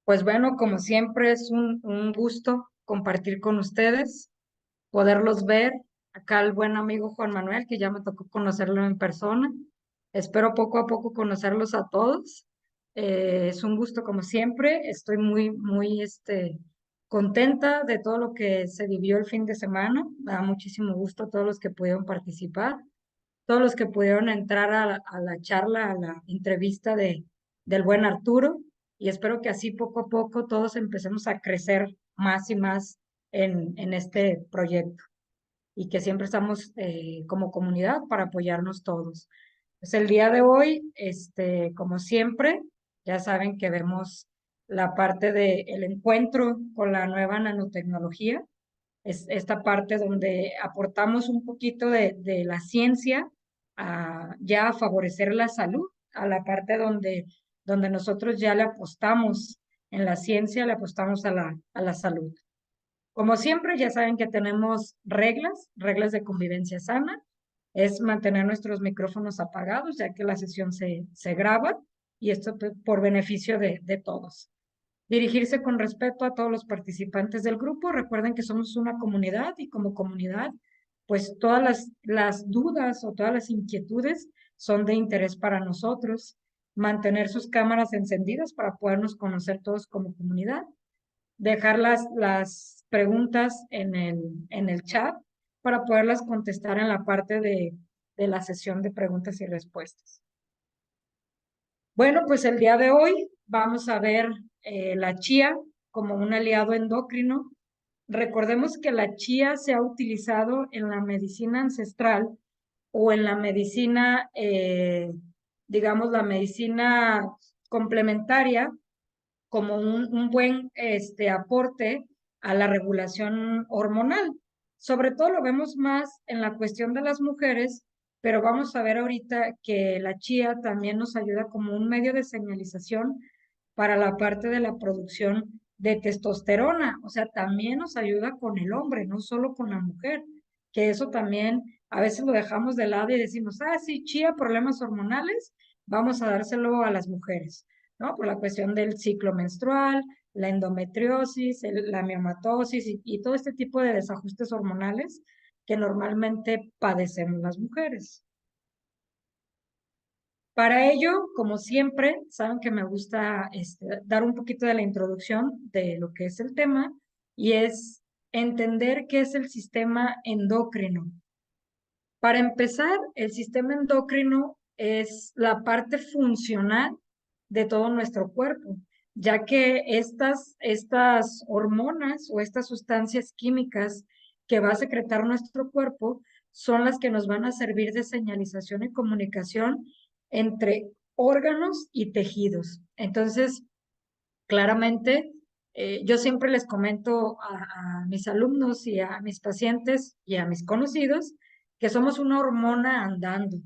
Pues bueno, como siempre es un gusto compartir con ustedes, poderlos ver. Acá el buen amigo Juan Manuel, que ya me tocó conocerlo en persona. Espero poco a poco conocerlos a todos. Es un gusto como siempre. Estoy muy contenta de todo lo que se vivió el fin de semana. Me da muchísimo gusto a todos los que pudieron participar, todos los que pudieron entrar a la charla, a la entrevista del buen Arturo, y espero que así poco a poco todos empecemos a crecer más y más en este proyecto y que siempre estamos como comunidad para apoyarnos todos. Pues el día de hoy, como siempre, ya saben que vemos la parte del encuentro con la nueva nanotecnología. Es esta parte donde aportamos un poquito de la ciencia ya a favorecer la salud, a la parte donde nosotros ya le apostamos en la ciencia, le apostamos a la salud. Como siempre, ya saben que tenemos reglas de convivencia sana, es mantener nuestros micrófonos apagados, ya que la sesión se graba y esto por beneficio de todos. Dirigirse con respeto a todos los participantes del grupo. Recuerden que somos una comunidad y como comunidad, pues todas las dudas o todas las inquietudes son de interés para nosotros. Mantener sus cámaras encendidas para podernos conocer todos como comunidad. Dejar las preguntas en el chat para poderlas contestar en la parte de la sesión de preguntas y respuestas. Bueno, pues el día de hoy vamos a ver la chía como un aliado endocrino. Recordemos que la chía se ha utilizado en la medicina ancestral o en la medicina, digamos, la medicina complementaria como un buen aporte a la regulación hormonal. Sobre todo lo vemos más en la cuestión de las mujeres, pero vamos a ver ahorita que la chía también nos ayuda como un medio de señalización para la parte de la producción de testosterona. O sea, también nos ayuda con el hombre, no solo con la mujer, que eso también a veces lo dejamos de lado y decimos, sí, chía, problemas hormonales, vamos a dárselo a las mujeres, ¿no? Por la cuestión del ciclo menstrual, la endometriosis, la miomatosis y todo este tipo de desajustes hormonales que normalmente padecemos las mujeres. Para ello, como siempre, saben que me gusta dar un poquito de la introducción de lo que es el tema y es entender qué es el sistema endocrino. Para empezar, el sistema endocrino es la parte funcional de todo nuestro cuerpo, ya que estas hormonas o estas sustancias químicas que va a secretar nuestro cuerpo son las que nos van a servir de señalización y comunicación entre órganos y tejidos. Entonces, claramente, yo siempre les comento a mis alumnos y a mis pacientes y a mis conocidos que somos una hormona andando.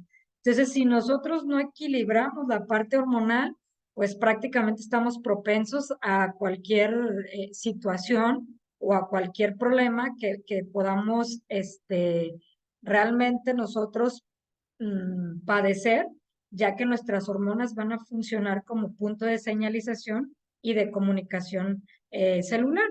Entonces, si nosotros no equilibramos la parte hormonal, pues prácticamente estamos propensos a cualquier situación o a cualquier problema que podamos realmente nosotros padecer, ya que nuestras hormonas van a funcionar como punto de señalización y de comunicación celular.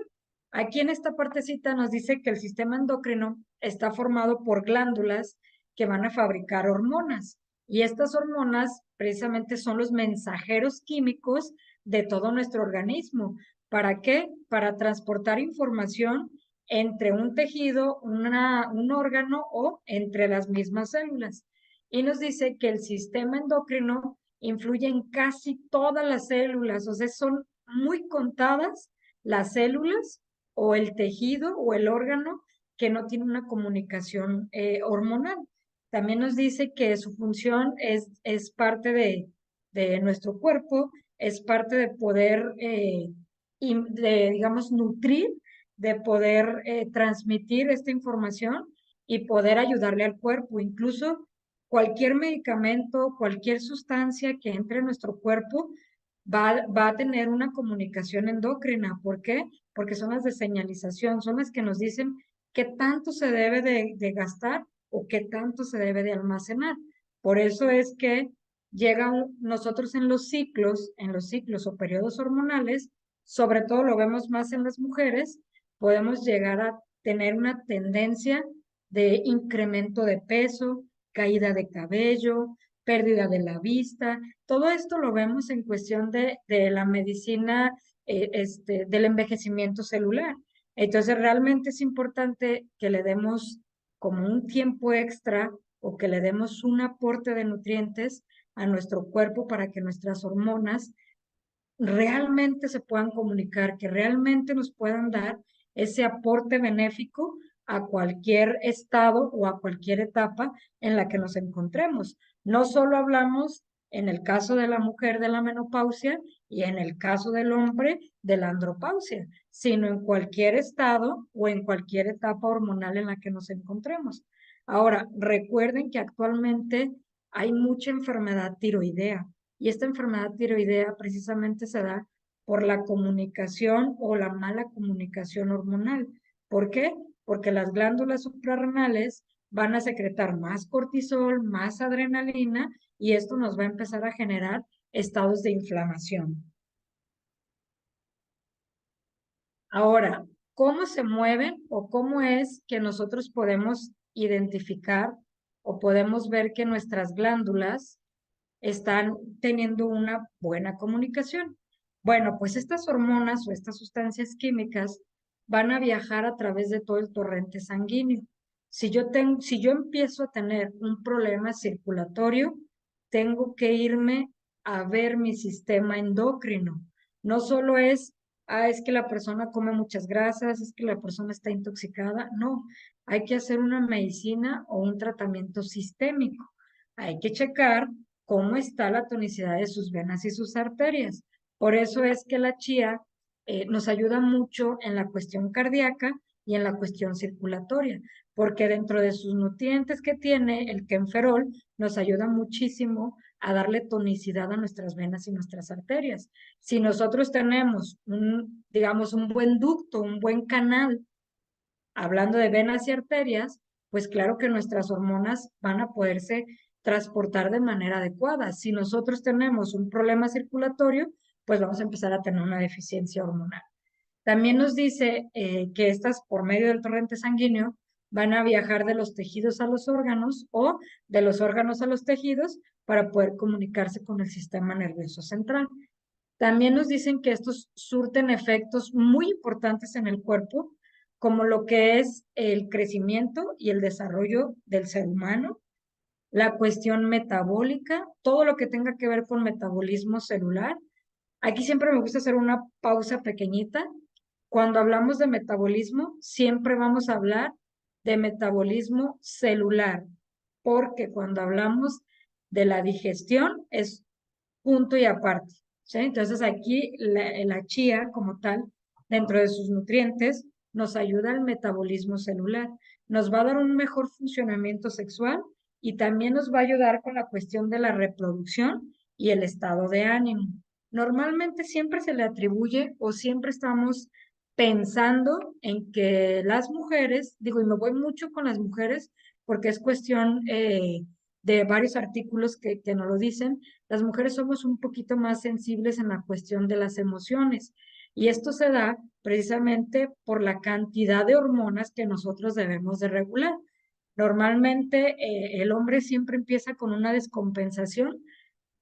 Aquí en esta partecita nos dice que el sistema endocrino está formado por glándulas que van a fabricar hormonas y estas hormonas precisamente son los mensajeros químicos de todo nuestro organismo. ¿Para qué? Para transportar información entre un tejido, un órgano o entre las mismas células. Y nos dice que el sistema endocrino influye en casi todas las células, o sea, son muy contadas las células o el tejido o el órgano que no tiene una comunicación hormonal. También nos dice que su función es parte de nuestro cuerpo, es parte de poder, digamos, nutrir, de poder transmitir esta información y poder ayudarle al cuerpo. Incluso cualquier medicamento, cualquier sustancia que entre en nuestro cuerpo va a tener una comunicación endocrina. ¿Por qué? Porque son las de señalización, son las que nos dicen qué tanto se debe de gastar o qué tanto se debe de almacenar. Por eso es que llegan nosotros en los ciclos o periodos hormonales, sobre todo lo vemos más en las mujeres, podemos llegar a tener una tendencia de incremento de peso, caída de cabello, pérdida de la vista. Todo esto lo vemos en cuestión de la medicina, del envejecimiento celular. Entonces, realmente es importante que le demos como un tiempo extra o que le demos un aporte de nutrientes a nuestro cuerpo para que nuestras hormonas realmente se puedan comunicar, que realmente nos puedan dar ese aporte benéfico a cualquier estado o a cualquier etapa en la que nos encontremos. No solo hablamos en el caso de la mujer de la menopausia y en el caso del hombre de la andropausia, sino en cualquier estado o en cualquier etapa hormonal en la que nos encontremos. Ahora, recuerden que actualmente hay mucha enfermedad tiroidea y esta enfermedad tiroidea precisamente se da por la comunicación o la mala comunicación hormonal. ¿Por qué? Porque las glándulas suprarrenales van a secretar más cortisol, más adrenalina, y esto nos va a empezar a generar estados de inflamación. Ahora, ¿cómo se mueven o cómo es que nosotros podemos identificar o podemos ver que nuestras glándulas están teniendo una buena comunicación? Bueno, pues estas hormonas o estas sustancias químicas van a viajar a través de todo el torrente sanguíneo. Si yo empiezo a tener un problema circulatorio, tengo que irme a ver mi sistema endocrino. No solo es, es que la persona come muchas grasas, es que la persona está intoxicada. No, hay que hacer una medicina o un tratamiento sistémico. Hay que checar cómo está la tonicidad de sus venas y sus arterias. Por eso es que la chía nos ayuda mucho en la cuestión cardíaca y en la cuestión circulatoria, porque dentro de sus nutrientes que tiene el kenferol nos ayuda muchísimo a darle tonicidad a nuestras venas y nuestras arterias. Si nosotros tenemos digamos, un buen ducto, un buen canal, hablando de venas y arterias, pues claro que nuestras hormonas van a poderse transportar de manera adecuada. Si nosotros tenemos un problema circulatorio, pues vamos a empezar a tener una deficiencia hormonal. También nos dice que estas, por medio del torrente sanguíneo, van a viajar de los tejidos a los órganos o de los órganos a los tejidos para poder comunicarse con el sistema nervioso central. También nos dicen que estos surten efectos muy importantes en el cuerpo, como lo que es el crecimiento y el desarrollo del ser humano, la cuestión metabólica, todo lo que tenga que ver con metabolismo celular. Aquí siempre me gusta hacer una pausa pequeñita. Cuando hablamos de metabolismo, siempre vamos a hablar de metabolismo celular, porque cuando hablamos de la digestión es punto y aparte, ¿sí? Entonces aquí la chía como tal, dentro de sus nutrientes, nos ayuda al metabolismo celular, nos va a dar un mejor funcionamiento sexual y también nos va a ayudar con la cuestión de la reproducción y el estado de ánimo. Normalmente siempre se le atribuye o siempre estamos pensando en que las mujeres, digo, y me voy mucho con las mujeres porque es cuestión de varios artículos que nos lo dicen, las mujeres somos un poquito más sensibles en la cuestión de las emociones y esto se da precisamente por la cantidad de hormonas que nosotros debemos de regular. Normalmente el hombre siempre empieza con una descompensación,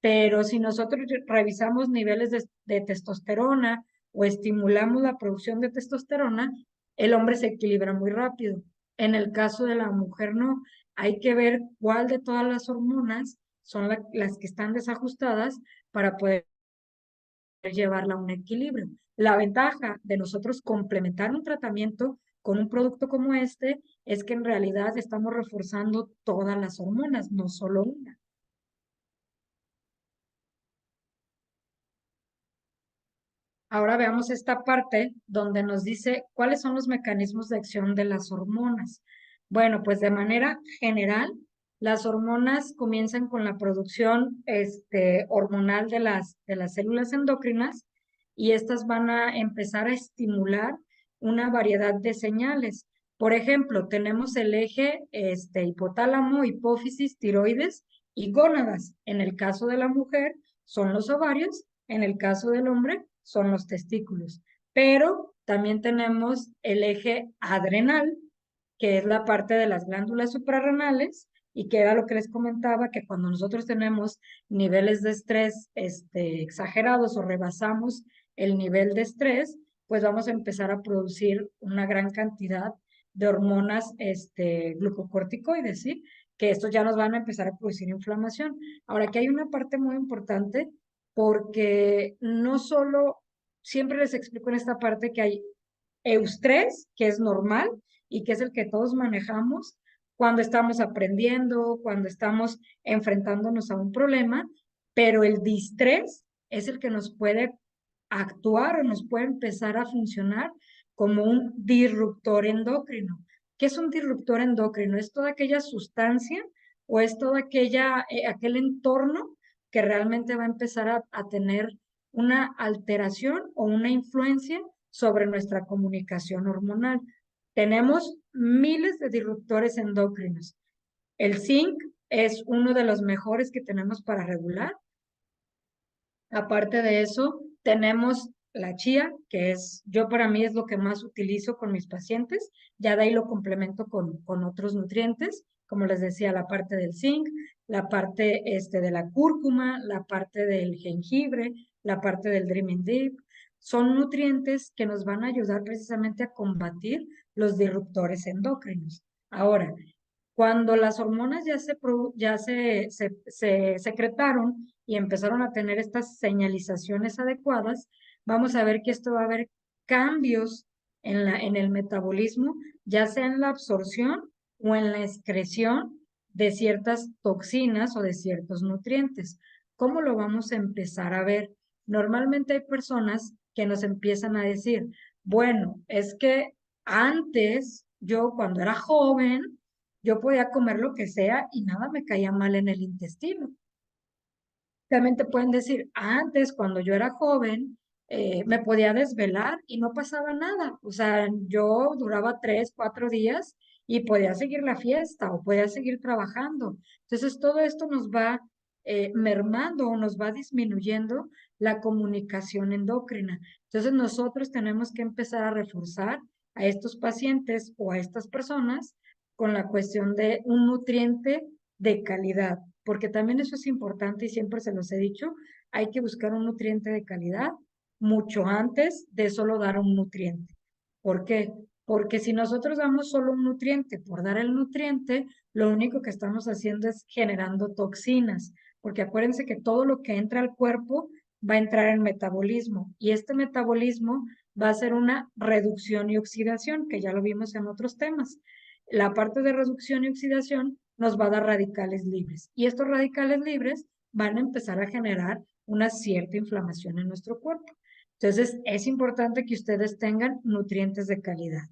pero si nosotros revisamos niveles de testosterona o estimulamos la producción de testosterona, el hombre se equilibra muy rápido. En el caso de la mujer, no. Hay que ver cuál de todas las hormonas son las que están desajustadas para poder llevarla a un equilibrio. La ventaja de nosotros complementar un tratamiento con un producto como este es que en realidad estamos reforzando todas las hormonas, no solo una. Ahora veamos esta parte donde nos dice cuáles son los mecanismos de acción de las hormonas. Bueno, pues de manera general, las hormonas comienzan con la producción hormonal de las células endocrinas y estas van a empezar a estimular una variedad de señales. Por ejemplo, tenemos el eje hipotálamo, hipófisis, tiroides y gónadas. En el caso de la mujer son los ovarios, en el caso del hombre son los testículos. Pero también tenemos el eje adrenal, que es la parte de las glándulas suprarrenales, y que era lo que les comentaba, que cuando nosotros tenemos niveles de estrés exagerados o rebasamos el nivel de estrés, pues vamos a empezar a producir una gran cantidad de hormonas glucocorticoides, ¿sí? Que estos ya nos van a empezar a producir inflamación. Ahora, aquí hay una parte muy importante porque no solo, siempre les explico en esta parte que hay eustrés, que es normal y que es el que todos manejamos cuando estamos aprendiendo, cuando estamos enfrentándonos a un problema, pero el distrés es el que nos puede actuar o nos puede empezar a funcionar como un disruptor endocrino. ¿Qué es un disruptor endocrino? Es toda aquella sustancia o es todo aquel entorno que realmente va a empezar a tener una alteración o una influencia sobre nuestra comunicación hormonal. Tenemos miles de disruptores endocrinos. El zinc es uno de los mejores que tenemos para regular. Aparte de eso, tenemos la chía, que es, yo para mí es lo que más utilizo con mis pacientes. Ya de ahí lo complemento con otros nutrientes, como les decía, la parte del zinc, la parte de la cúrcuma, la parte del jengibre, la parte del Dreaming Deep. Son nutrientes que nos van a ayudar precisamente a combatir los disruptores endocrinos. Ahora, cuando las hormonas ya se secretaron y empezaron a tener estas señalizaciones adecuadas, vamos a ver que esto va a haber cambios en el metabolismo, ya sea en la absorción o en la excreción de ciertas toxinas o de ciertos nutrientes. ¿Cómo lo vamos a empezar a ver? Normalmente hay personas que nos empiezan a decir, bueno, es que antes yo cuando era joven, yo podía comer lo que sea y nada me caía mal en el intestino. También te pueden decir, antes, cuando yo era joven, me podía desvelar y no pasaba nada. O sea, yo duraba 3, 4 días y podía seguir la fiesta o podía seguir trabajando. Entonces, todo esto nos va mermando o nos va disminuyendo la comunicación endocrina. Entonces, nosotros tenemos que empezar a reforzar a estos pacientes o a estas personas con la cuestión de un nutriente de calidad, porque también eso es importante y siempre se los he dicho, hay que buscar un nutriente de calidad mucho antes de solo dar un nutriente. ¿Por qué? Porque si nosotros damos solo un nutriente por dar el nutriente, lo único que estamos haciendo es generando toxinas, porque acuérdense que todo lo que entra al cuerpo va a entrar en metabolismo y este metabolismo va a ser una reducción y oxidación, que ya lo vimos en otros temas. La parte de reducción y oxidación nos va a dar radicales libres y estos radicales libres van a empezar a generar una cierta inflamación en nuestro cuerpo. Entonces, es importante que ustedes tengan nutrientes de calidad.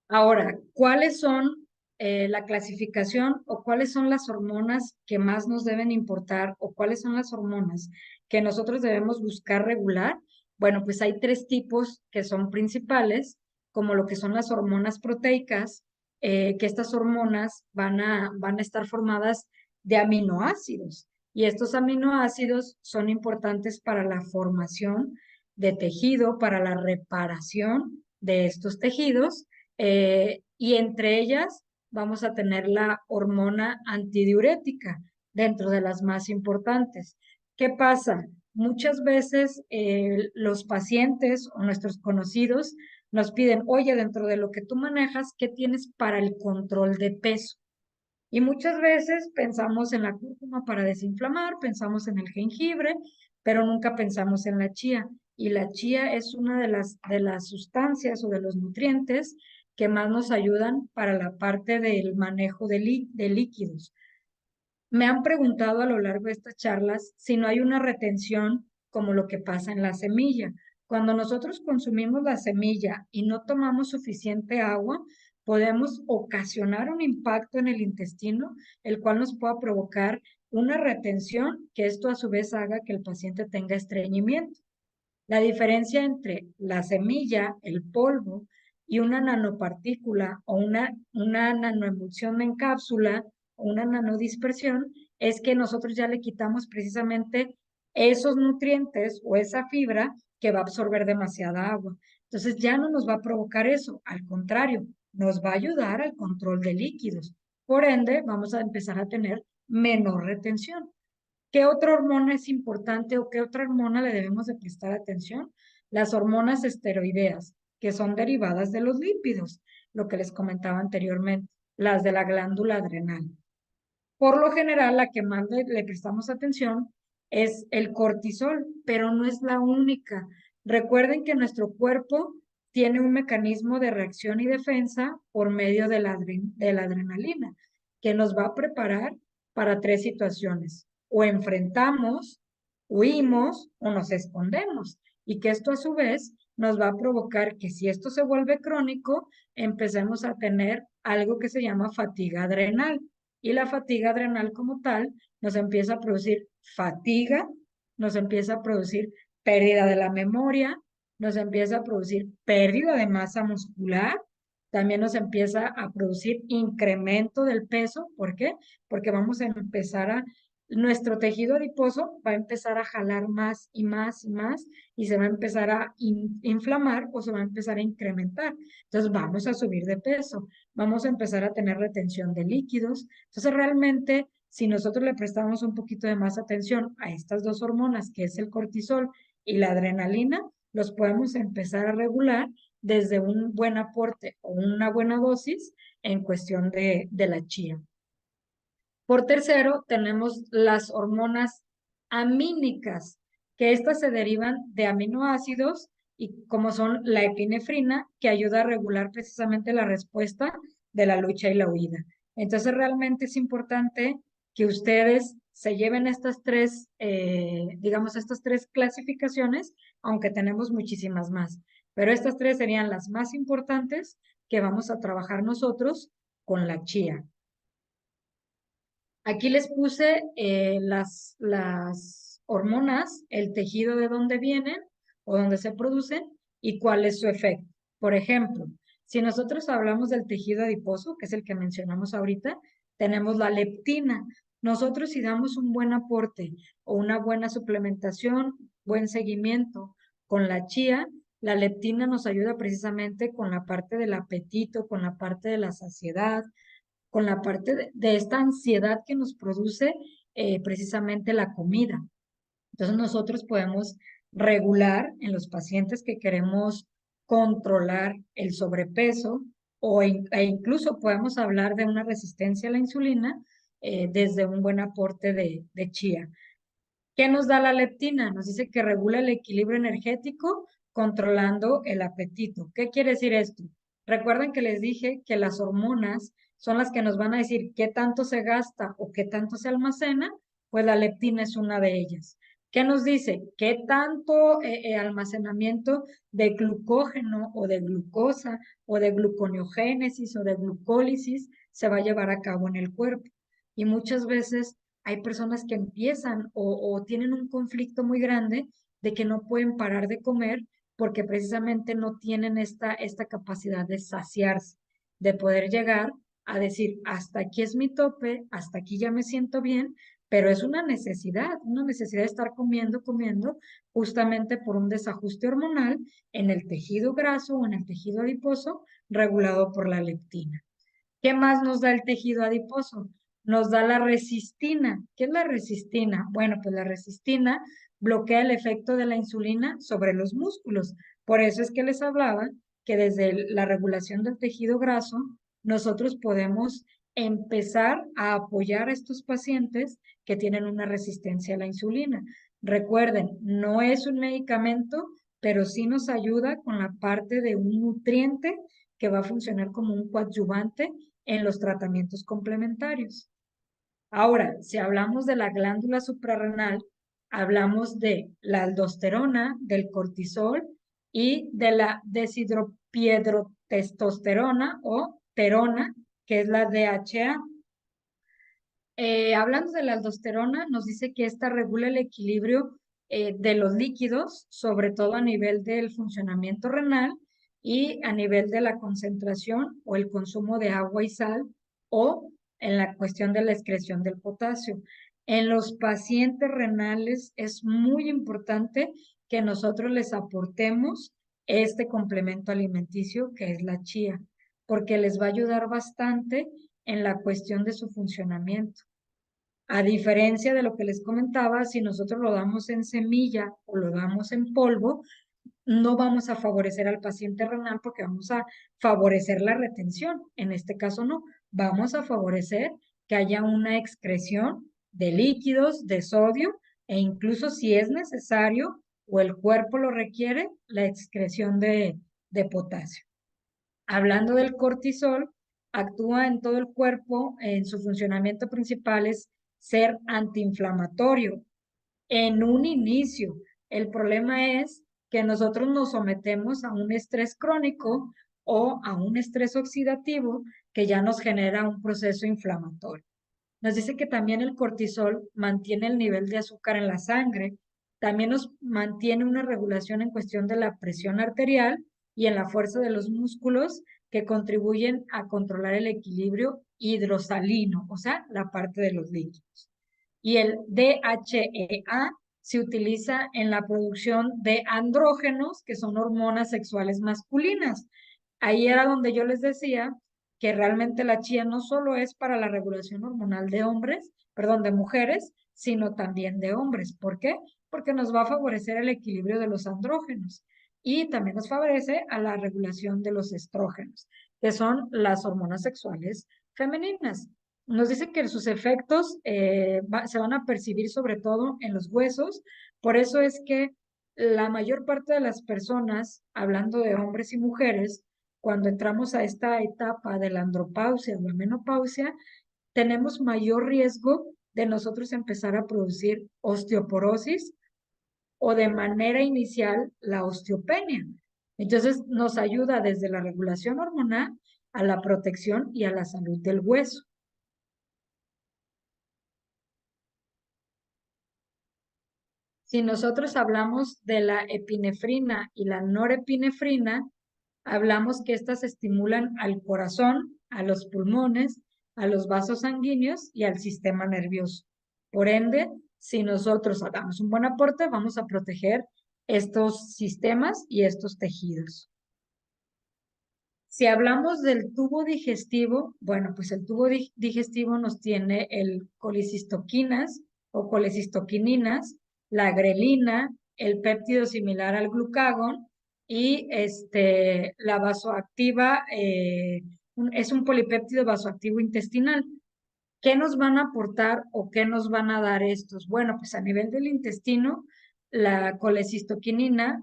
Ahora, ¿cuáles son la clasificación o cuáles son las hormonas que más nos deben importar o cuáles son las hormonas que nosotros debemos buscar regular? Bueno, pues hay tres tipos que son principales, como lo que son las hormonas proteicas, que estas hormonas van a estar formadas de aminoácidos y estos aminoácidos son importantes para la formación de tejido, para la reparación de estos tejidos y entre ellas vamos a tener la hormona antidiurética dentro de las más importantes. ¿Qué pasa? Muchas veces los pacientes o nuestros conocidos nos piden, oye, dentro de lo que tú manejas, ¿qué tienes para el control de peso? Y muchas veces pensamos en la cúrcuma para desinflamar, pensamos en el jengibre, pero nunca pensamos en la chía. Y la chía es una de las sustancias o de los nutrientes que más nos ayudan para la parte del manejo de líquidos. Me han preguntado a lo largo de estas charlas si no hay una retención como lo que pasa en la semilla. Cuando nosotros consumimos la semilla y no tomamos suficiente agua, podemos ocasionar un impacto en el intestino, el cual nos pueda provocar una retención, que esto a su vez haga que el paciente tenga estreñimiento. La diferencia entre la semilla, el polvo y una nanopartícula o una nanoemulsión en cápsula una nanodispersión, es que nosotros ya le quitamos precisamente esos nutrientes o esa fibra que va a absorber demasiada agua. Entonces ya no nos va a provocar eso, al contrario, nos va a ayudar al control de líquidos. Por ende, vamos a empezar a tener menor retención. ¿Qué otra hormona es importante o qué otra hormona le debemos de prestar atención? Las hormonas esteroideas, que son derivadas de los lípidos, lo que les comentaba anteriormente, las de la glándula adrenal. Por lo general, la que más le prestamos atención es el cortisol, pero no es la única. Recuerden que nuestro cuerpo tiene un mecanismo de reacción y defensa por medio de la adrenalina, que nos va a preparar para tres situaciones. O enfrentamos, huimos o nos escondemos. Y que esto a su vez nos va a provocar que si esto se vuelve crónico, empecemos a tener algo que se llama fatiga adrenal y la fatiga adrenal como tal nos empieza a producir fatiga, nos empieza a producir pérdida de la memoria, nos empieza a producir pérdida de masa muscular, también nos empieza a producir incremento del peso. ¿Por qué? Porque vamos a empezar nuestro tejido adiposo va a empezar a jalar más y más y más y se va a empezar a inflamar o se va a empezar a incrementar. Entonces vamos a subir de peso, vamos a empezar a tener retención de líquidos. Entonces, realmente, si nosotros le prestamos un poquito de más atención a estas dos hormonas, que es el cortisol y la adrenalina, los podemos empezar a regular desde un buen aporte o una buena dosis en cuestión de la chía. Por tercero, tenemos las hormonas amínicas, que estas se derivan de aminoácidos y como son la epinefrina, que ayuda a regular precisamente la respuesta de la lucha y la huida. Entonces, realmente es importante que ustedes se lleven estas tres, digamos, estas tres clasificaciones, aunque tenemos muchísimas más. Pero estas tres serían las más importantes que vamos a trabajar nosotros con la chía. Aquí les puse las hormonas, el tejido de dónde vienen o dónde se producen y cuál es su efecto. Por ejemplo, si nosotros hablamos del tejido adiposo, que es el que mencionamos ahorita, tenemos la leptina. Nosotros si damos un buen aporte o una buena suplementación, buen seguimiento con la chía, la leptina nos ayuda precisamente con la parte del apetito, con la parte de la saciedad, con la parte de esta ansiedad que nos produce precisamente la comida. Entonces nosotros podemos regular en los pacientes que queremos controlar el sobrepeso e incluso podemos hablar de una resistencia a la insulina desde un buen aporte de chía. ¿Qué nos da la leptina? Nos dice que regula el equilibrio energético controlando el apetito. ¿Qué quiere decir esto? Recuerden que les dije que las hormonas son las que nos van a decir qué tanto se gasta o qué tanto se almacena, pues la leptina es una de ellas. ¿Qué nos dice? ¿Qué tanto almacenamiento de glucógeno o de glucosa o de gluconeogénesis o de glucólisis se va a llevar a cabo en el cuerpo? Y muchas veces hay personas que empiezan o tienen un conflicto muy grande de que no pueden parar de comer porque precisamente no tienen esta capacidad de saciarse, de poder llegar a decir, hasta aquí es mi tope, hasta aquí ya me siento bien, pero es una necesidad de estar comiendo, comiendo, justamente por un desajuste hormonal en el tejido graso o en el tejido adiposo regulado por la leptina. ¿Qué más nos da el tejido adiposo? Nos da la resistina. ¿Qué es la resistina? Bueno, pues la resistina bloquea el efecto de la insulina sobre los músculos. Por eso es que les hablaba que desde la regulación del tejido graso, nosotros podemos empezar a apoyar a estos pacientes que tienen una resistencia a la insulina. Recuerden, no es un medicamento, pero sí nos ayuda con la parte de un nutriente que va a funcionar como un coadyuvante en los tratamientos complementarios. Ahora, si hablamos de la glándula suprarrenal, hablamos de la aldosterona, del cortisol y de la deshidropiedrotestosterona o terona, que es la DHA. Hablando de la aldosterona, nos dice que esta regula el equilibrio de los líquidos, sobre todo a nivel del funcionamiento renal y a nivel de la concentración o el consumo de agua y sal o en la cuestión de la excreción del potasio. En los pacientes renales es muy importante que nosotros les aportemos este complemento alimenticio que es la chía, porque les va a ayudar bastante en la cuestión de su funcionamiento. A diferencia de lo que les comentaba, si nosotros lo damos en semilla o lo damos en polvo, no vamos a favorecer al paciente renal porque vamos a favorecer la retención. En este caso no, vamos a favorecer que haya una excreción de líquidos, de sodio e incluso si es necesario o el cuerpo lo requiere, la excreción de potasio. Hablando del cortisol, actúa en todo el cuerpo, en su funcionamiento principal es ser antiinflamatorio en un inicio. El problema es que nosotros nos sometemos a un estrés crónico o a un estrés oxidativo que ya nos genera un proceso inflamatorio. Nos dice que también el cortisol mantiene el nivel de azúcar en la sangre, también nos mantiene una regulación en cuestión de la presión arterial y en la fuerza de los músculos que contribuyen a controlar el equilibrio hidrosalino, o sea, la parte de los líquidos. Y el DHEA se utiliza en la producción de andrógenos, que son hormonas sexuales masculinas. Ahí era donde yo les decía que realmente la chía no solo es para la regulación hormonal de hombres, perdón, de mujeres, sino también de hombres. ¿Por qué? Porque nos va a favorecer el equilibrio de los andrógenos y también nos favorece a la regulación de los estrógenos, que son las hormonas sexuales femeninas. Nos dice que sus efectos se van a percibir sobre todo en los huesos, por eso es que la mayor parte de las personas, hablando de hombres y mujeres, cuando entramos a esta etapa de la andropausia o la menopausia, tenemos mayor riesgo de nosotros empezar a producir osteoporosis o de manera inicial la osteopenia. Entonces nos ayuda desde la regulación hormonal a la protección y a la salud del hueso. Si nosotros hablamos de la epinefrina y la norepinefrina, hablamos que estas estimulan al corazón, a los pulmones, a los vasos sanguíneos y al sistema nervioso. Por ende, si nosotros hagamos un buen aporte, vamos a proteger estos sistemas y estos tejidos. Si hablamos del tubo digestivo, bueno, pues el tubo digestivo nos tiene el colicistoquinas o colecistoquininas, la grelina, el péptido similar al glucagón y la vasoactiva, es un polipéptido vasoactivo intestinal. ¿Qué nos van a aportar o qué nos van a dar estos? Bueno, pues a nivel del intestino, la colecistoquinina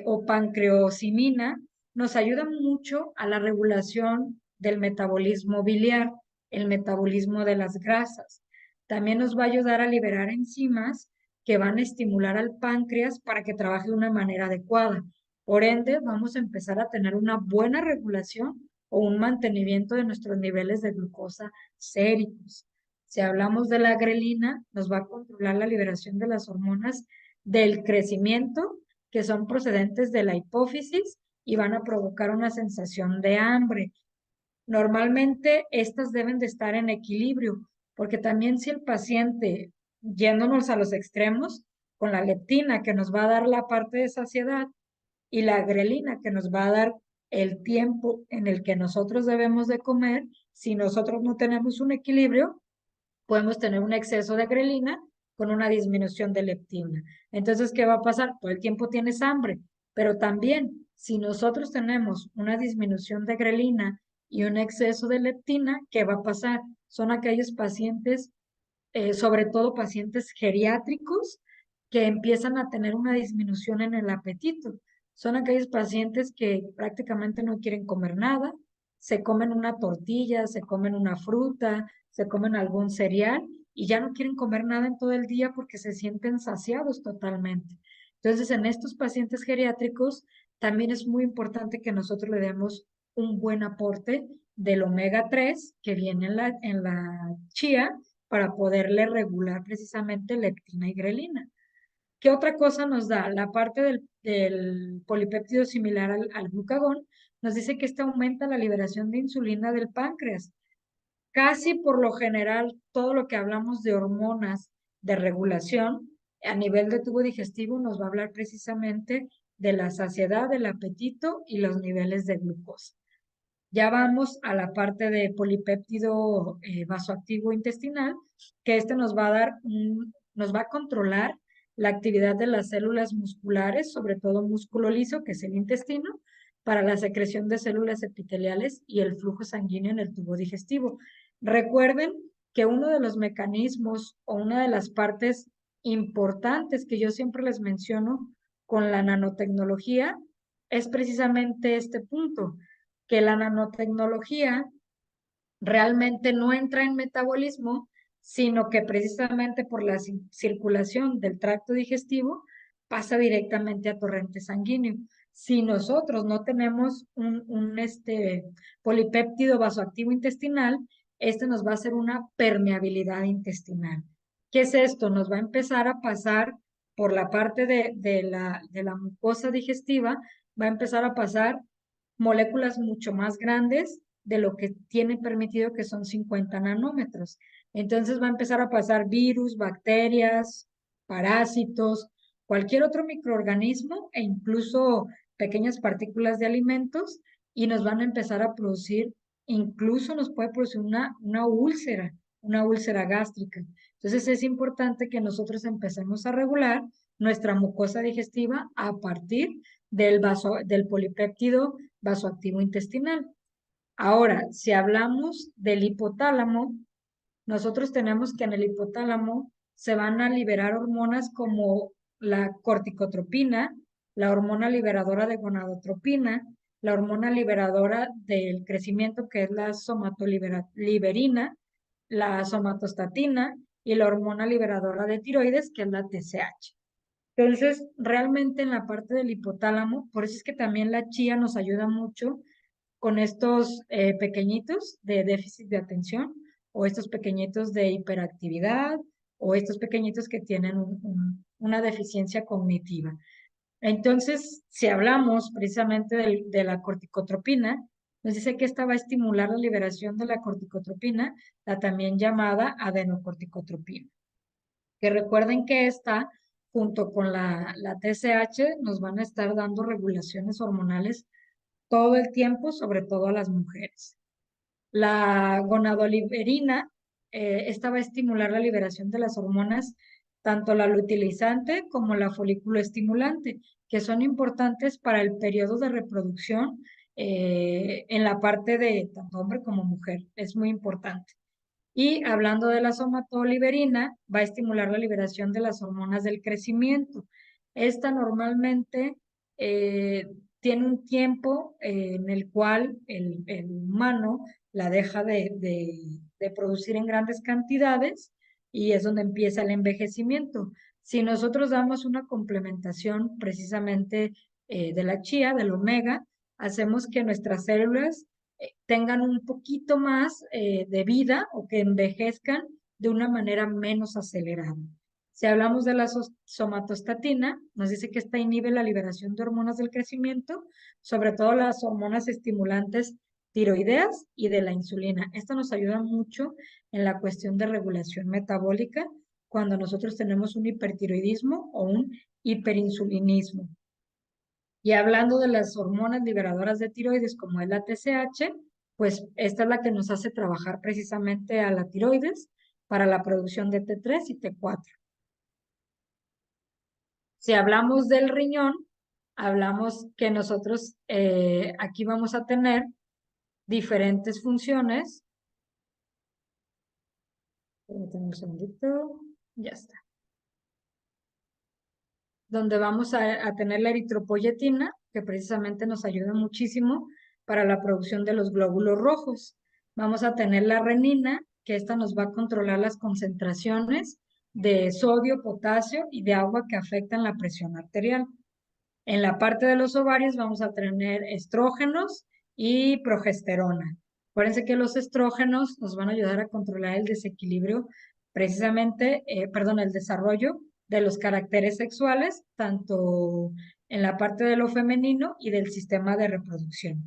o pancreosimina nos ayuda mucho a la regulación del metabolismo biliar, el metabolismo de las grasas. También nos va a ayudar a liberar enzimas que van a estimular al páncreas para que trabaje de una manera adecuada. Por ende, vamos a empezar a tener una buena regulación o un mantenimiento de nuestros niveles de glucosa séricos. Si hablamos de la grelina, nos va a controlar la liberación de las hormonas del crecimiento, que son procedentes de la hipófisis y van a provocar una sensación de hambre. Normalmente estas deben de estar en equilibrio, porque también si el paciente, yéndonos a los extremos, con la leptina que nos va a dar la parte de saciedad y la grelina que nos va a dar el tiempo en el que nosotros debemos de comer, si nosotros no tenemos un equilibrio, podemos tener un exceso de grelina con una disminución de leptina. Entonces, ¿qué va a pasar? Todo el tiempo tienes hambre, pero también si nosotros tenemos una disminución de grelina y un exceso de leptina, ¿qué va a pasar? Son aquellos pacientes, sobre todo pacientes geriátricos, que empiezan a tener una disminución en el apetito. Son aquellos pacientes que prácticamente no quieren comer nada, se comen una tortilla, se comen una fruta, se comen algún cereal y ya no quieren comer nada en todo el día porque se sienten saciados totalmente. Entonces, en estos pacientes geriátricos también es muy importante que nosotros le demos un buen aporte del omega 3 que viene en la chía para poderle regular precisamente leptina y grelina. ¿Qué otra cosa nos da? La parte del polipéptido similar al glucagón nos dice que este aumenta la liberación de insulina del páncreas. Casi por lo general, todo lo que hablamos de hormonas de regulación a nivel de tubo digestivo nos va a hablar precisamente de la saciedad, del apetito y los niveles de glucosa. Ya vamos a la parte de polipéptido vasoactivo intestinal, que este nos va a dar nos va a controlar la actividad de las células musculares, sobre todo músculo liso, que es el intestino, para la secreción de células epiteliales y el flujo sanguíneo en el tubo digestivo. Recuerden que uno de los mecanismos o una de las partes importantes que yo siempre les menciono con la nanotecnología es precisamente este punto, que la nanotecnología realmente no entra en metabolismo, sino que precisamente por la circulación del tracto digestivo pasa directamente a torrente sanguíneo. Si nosotros no tenemos un polipéptido vasoactivo intestinal, este nos va a hacer una permeabilidad intestinal. ¿Qué es esto? Nos va a empezar a pasar por la parte de la mucosa digestiva, va a empezar a pasar moléculas mucho más grandes de lo que tiene permitido, que son 50 nanómetros. Entonces va a empezar a pasar virus, bacterias, parásitos, cualquier otro microorganismo e incluso pequeñas partículas de alimentos, y nos van a empezar a producir, incluso nos puede producir una úlcera gástrica. Entonces es importante que nosotros empecemos a regular nuestra mucosa digestiva a partir del polipéptido vasoactivo intestinal. Ahora, si hablamos del hipotálamo, nosotros tenemos que en el hipotálamo se van a liberar hormonas como la corticotropina, la hormona liberadora de gonadotropina, la hormona liberadora del crecimiento, que es la somatoliberina, la somatostatina y la hormona liberadora de tiroides, que es la TSH. Entonces, realmente en la parte del hipotálamo, por eso es que también la chía nos ayuda mucho con estos pequeñitos de déficit de atención, o estos pequeñitos de hiperactividad, o estos pequeñitos que tienen una deficiencia cognitiva. Entonces, si hablamos precisamente de la corticotropina, nos dice que esta va a estimular la liberación de la corticotropina, la también llamada adenocorticotropina, que recuerden que esta, junto con la TSH, nos van a estar dando regulaciones hormonales todo el tiempo, sobre todo a las mujeres. La gonadoliberina, esta va a estimular la liberación de las hormonas, tanto la luteinizante como la folículo estimulante, que son importantes para el periodo de reproducción en la parte de tanto hombre como mujer. Es muy importante. Y hablando de la somatoliberina, va a estimular la liberación de las hormonas del crecimiento. Esta normalmente eh, tiene un tiempo en el cual el humano la deja de producir en grandes cantidades, y es donde empieza el envejecimiento. Si nosotros damos una complementación precisamente de la chía, del omega, hacemos que nuestras células tengan un poquito más de vida, o que envejezcan de una manera menos acelerada. Si hablamos de la somatostatina, nos dice que esta inhibe la liberación de hormonas del crecimiento, sobre todo las hormonas estimulantes tiroideas y de la insulina. Esto nos ayuda mucho en la cuestión de regulación metabólica cuando nosotros tenemos un hipertiroidismo o un hiperinsulinismo. Y hablando de las hormonas liberadoras de tiroides, como es la TSH, pues esta es la que nos hace trabajar precisamente a la tiroides para la producción de T3 y T4. Si hablamos del riñón, hablamos que nosotros aquí vamos a tener diferentes funciones. Permítanme un segundito. Ya está. Donde vamos a tener la eritropoyetina, que precisamente nos ayuda muchísimo para la producción de los glóbulos rojos. Vamos a tener la renina, que esta nos va a controlar las concentraciones de sodio, potasio y de agua que afectan la presión arterial. En la parte de los ovarios vamos a tener estrógenos y progesterona. Acuérdense que los estrógenos nos van a ayudar a controlar el desequilibrio, precisamente, perdón, el desarrollo de los caracteres sexuales, tanto en la parte de lo femenino y del sistema de reproducción.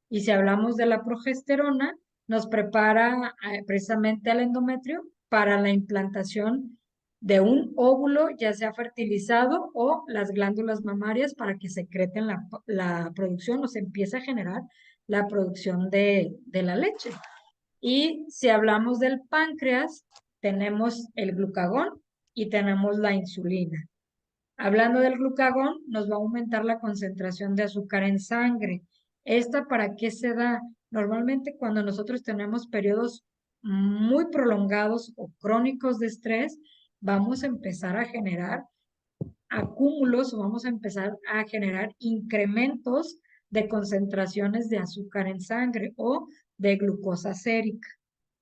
Y si hablamos de la progesterona, nos prepara precisamente al endometrio para la implantación de un óvulo, ya sea fertilizado o las glándulas mamarias para que secreten la producción o se empiece a generar la producción de la leche. Y si hablamos del páncreas, tenemos el glucagón y tenemos la insulina. Hablando del glucagón, nos va a aumentar la concentración de azúcar en sangre. ¿Esta para qué se da? Normalmente cuando nosotros tenemos periodos muy prolongados o crónicos de estrés, vamos a empezar a generar acúmulos o vamos a empezar a generar incrementos de concentraciones de azúcar en sangre o de glucosa sérica.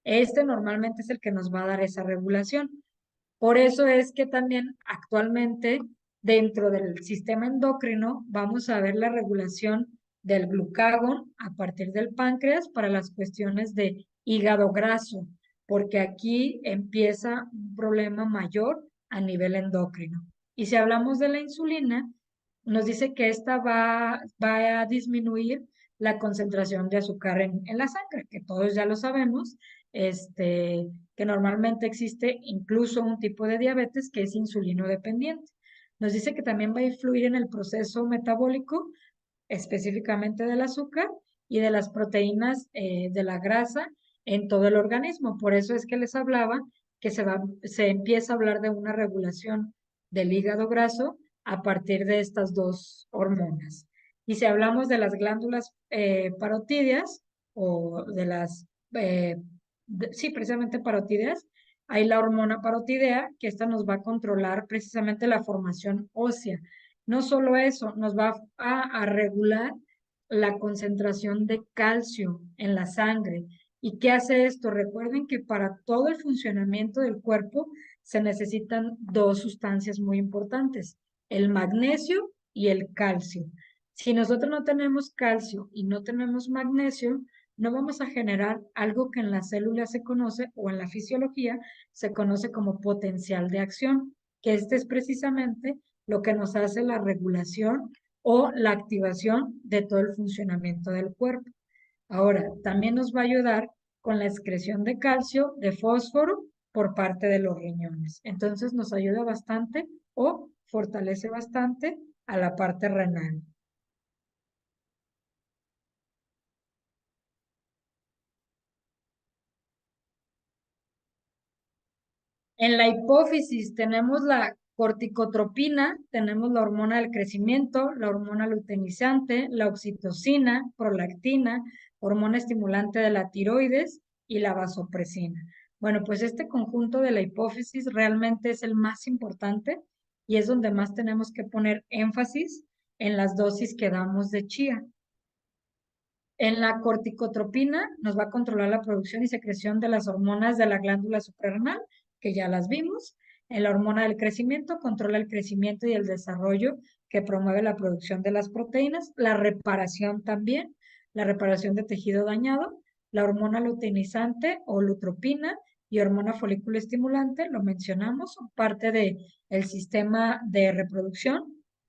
Este normalmente es el que nos va a dar esa regulación. Por eso es que también actualmente dentro del sistema endocrino vamos a ver la regulación del glucagón a partir del páncreas para las cuestiones de hígado graso, porque aquí empieza un problema mayor a nivel endocrino. Y si hablamos de la insulina, nos dice que esta va a disminuir la concentración de azúcar en la sangre, que todos ya lo sabemos, que normalmente existe incluso un tipo de diabetes que es insulino dependiente. Nos dice que también va a influir en el proceso metabólico, específicamente del azúcar y de las proteínas de la grasa en todo el organismo. Por eso es que les hablaba que se empieza a hablar de una regulación del hígado graso a partir de estas dos hormonas. Y si hablamos de las glándulas parotídeas o de las, sí, precisamente parotídeas, hay la hormona parotidea, que esta nos va a controlar precisamente la formación ósea. No solo eso, nos va a regular la concentración de calcio en la sangre. ¿Y qué hace esto? Recuerden que para todo el funcionamiento del cuerpo se necesitan dos sustancias muy importantes, el magnesio y el calcio. Si nosotros no tenemos calcio y no tenemos magnesio, no vamos a generar algo que en la célula se conoce o en la fisiología se conoce como potencial de acción, que este es precisamente lo que nos hace la regulación o la activación de todo el funcionamiento del cuerpo. Ahora, también nos va a ayudar con la excreción de calcio, de fósforo por parte de los riñones. Entonces nos ayuda bastante o fortalece bastante a la parte renal. En la hipófisis tenemos la corticotropina, tenemos la hormona del crecimiento, la hormona luteinizante, la oxitocina, prolactina, hormona estimulante de la tiroides y la vasopresina. Bueno, pues este conjunto de la hipófisis realmente es el más importante y es donde más tenemos que poner énfasis en las dosis que damos de chía. En la corticotropina nos va a controlar la producción y secreción de las hormonas de la glándula suprarrenal, que ya las vimos. En la hormona del crecimiento controla el crecimiento y el desarrollo que promueve la producción de las proteínas, la reparación también, la reparación de tejido dañado, la hormona luteinizante o lutropina y hormona folículo estimulante, lo mencionamos, son parte del sistema de reproducción.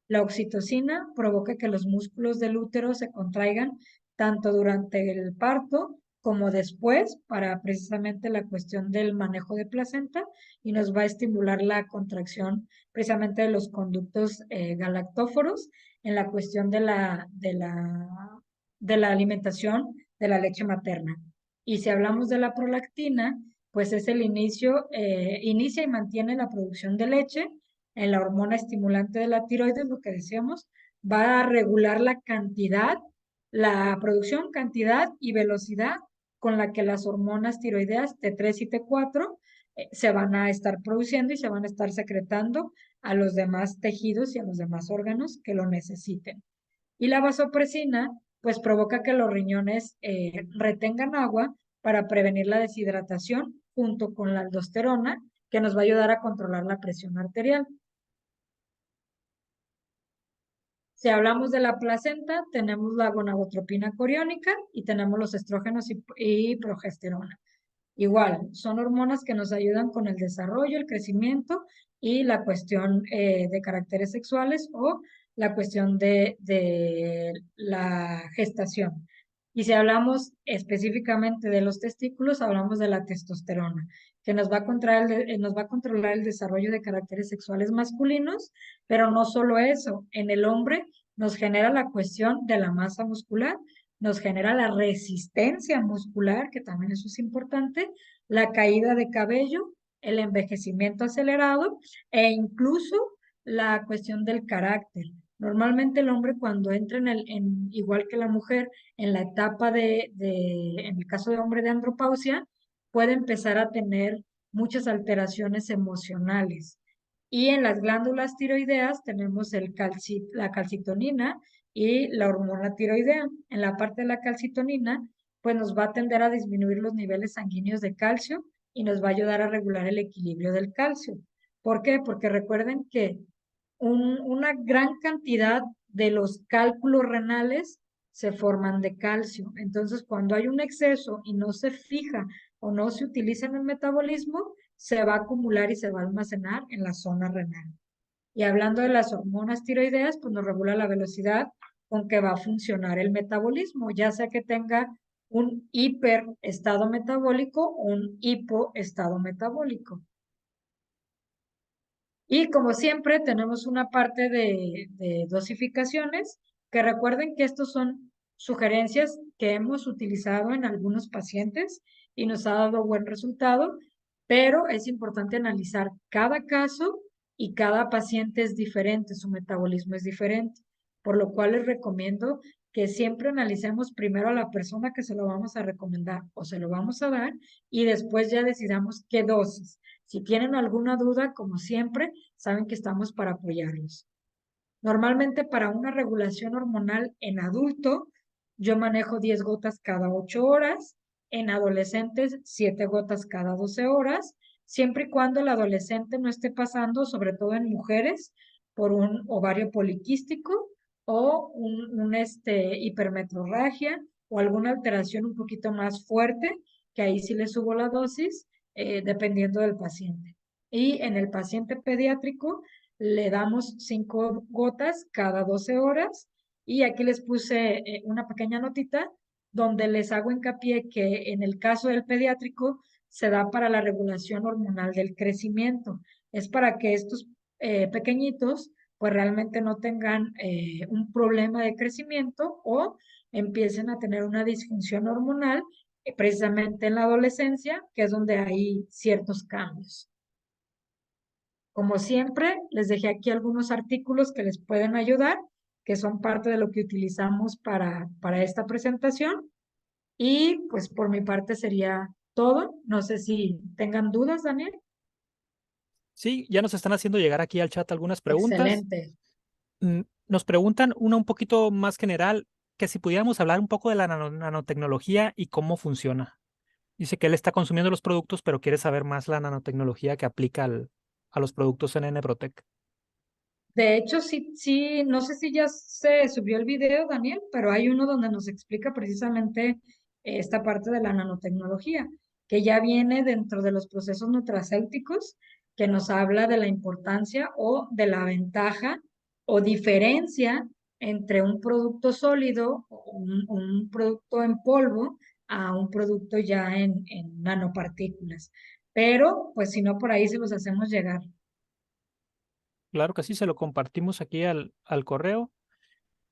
La oxitocina provoca que los músculos del útero se contraigan tanto durante el parto como después, para precisamente la cuestión del manejo de placenta, y nos va a estimular la contracción precisamente de los conductos galactóforos en la cuestión de la alimentación de la leche materna. Y si hablamos de la prolactina, pues es el inicia y mantiene la producción de leche en la hormona estimulante de la tiroides, lo que decíamos, va a regular la producción, cantidad y velocidad con la que las hormonas tiroideas T3 y T4 se van a estar produciendo y se van a estar secretando a los demás tejidos y a los demás órganos que lo necesiten. Y la vasopresina, pues provoca que los riñones retengan agua para prevenir la deshidratación junto con la aldosterona, que nos va a ayudar a controlar la presión arterial. Si hablamos de la placenta, tenemos la gonadotropina coriónica y tenemos los estrógenos y progesterona. Igual, son hormonas que nos ayudan con el desarrollo, el crecimiento y la cuestión de caracteres sexuales o la cuestión de la gestación. Y si hablamos específicamente de los testículos, hablamos de la testosterona, que nos va a controlar el desarrollo de caracteres sexuales masculinos, pero no solo eso, en el hombre nos genera la cuestión de la masa muscular, nos genera la resistencia muscular, que también eso es importante, la caída de cabello, el envejecimiento acelerado e incluso la cuestión del carácter. Normalmente el hombre cuando entra igual que la mujer, en la etapa en el caso de hombre de andropausia, puede empezar a tener muchas alteraciones emocionales. Y en las glándulas tiroideas tenemos la calcitonina y la hormona tiroidea. En la parte de la calcitonina, pues nos va a tender a disminuir los niveles sanguíneos de calcio y nos va a ayudar a regular el equilibrio del calcio. ¿Por qué? Porque recuerden que una gran cantidad de los cálculos renales se forman de calcio. Entonces, cuando hay un exceso y no se fija o no se utiliza en el metabolismo, se va a acumular y se va a almacenar en la zona renal. Y hablando de las hormonas tiroideas, pues nos regula la velocidad con que va a funcionar el metabolismo, ya sea que tenga un hiperestado metabólico o un hipoestado metabólico. Y como siempre, tenemos una parte de dosificaciones, que recuerden que estos son sugerencias que hemos utilizado en algunos pacientes y nos ha dado buen resultado, pero es importante analizar cada caso y cada paciente es diferente, su metabolismo es diferente, por lo cual les recomiendo que siempre analicemos primero a la persona que se lo vamos a recomendar o se lo vamos a dar y después ya decidamos qué dosis. Si tienen alguna duda, como siempre, saben que estamos para apoyarlos. Normalmente para una regulación hormonal en adulto, yo manejo 10 gotas cada 8 horas, en adolescentes 7 gotas cada 12 horas, siempre y cuando el adolescente no esté pasando, sobre todo en mujeres, por un ovario poliquístico o hipermetrorragia o alguna alteración un poquito más fuerte, que ahí sí le subo la dosis, dependiendo del paciente. Y en el paciente pediátrico, le damos 5 gotas cada 12 horas y aquí les puse una pequeña notita donde les hago hincapié que en el caso del pediátrico se da para la regulación hormonal del crecimiento. Es para que estos pequeñitos pues realmente no tengan un problema de crecimiento o empiecen a tener una disfunción hormonal precisamente en la adolescencia, que es donde hay ciertos cambios. Como siempre, les dejé aquí algunos artículos que les pueden ayudar, que son parte de lo que utilizamos para esta presentación. Y pues por mi parte sería todo. No sé si tengan dudas, Daniel. Sí, ya nos están haciendo llegar aquí al chat algunas preguntas. Excelente. Nos preguntan una un poquito más general, que si pudiéramos hablar un poco de la nanotecnología y cómo funciona. Dice que él está consumiendo los productos, pero quiere saber más la nanotecnología que aplica a los productos en Protec. De hecho, sí, sí, no sé si ya se subió el video, Daniel, pero hay uno donde nos explica precisamente esta parte de la nanotecnología, que ya viene dentro de los procesos nutracéuticos, que nos habla de la importancia o de la ventaja o diferencia entre un producto sólido o un producto en polvo a un producto ya en nanopartículas. Pero, pues si no, por ahí se los hacemos llegar. Claro que sí, se lo compartimos aquí al correo.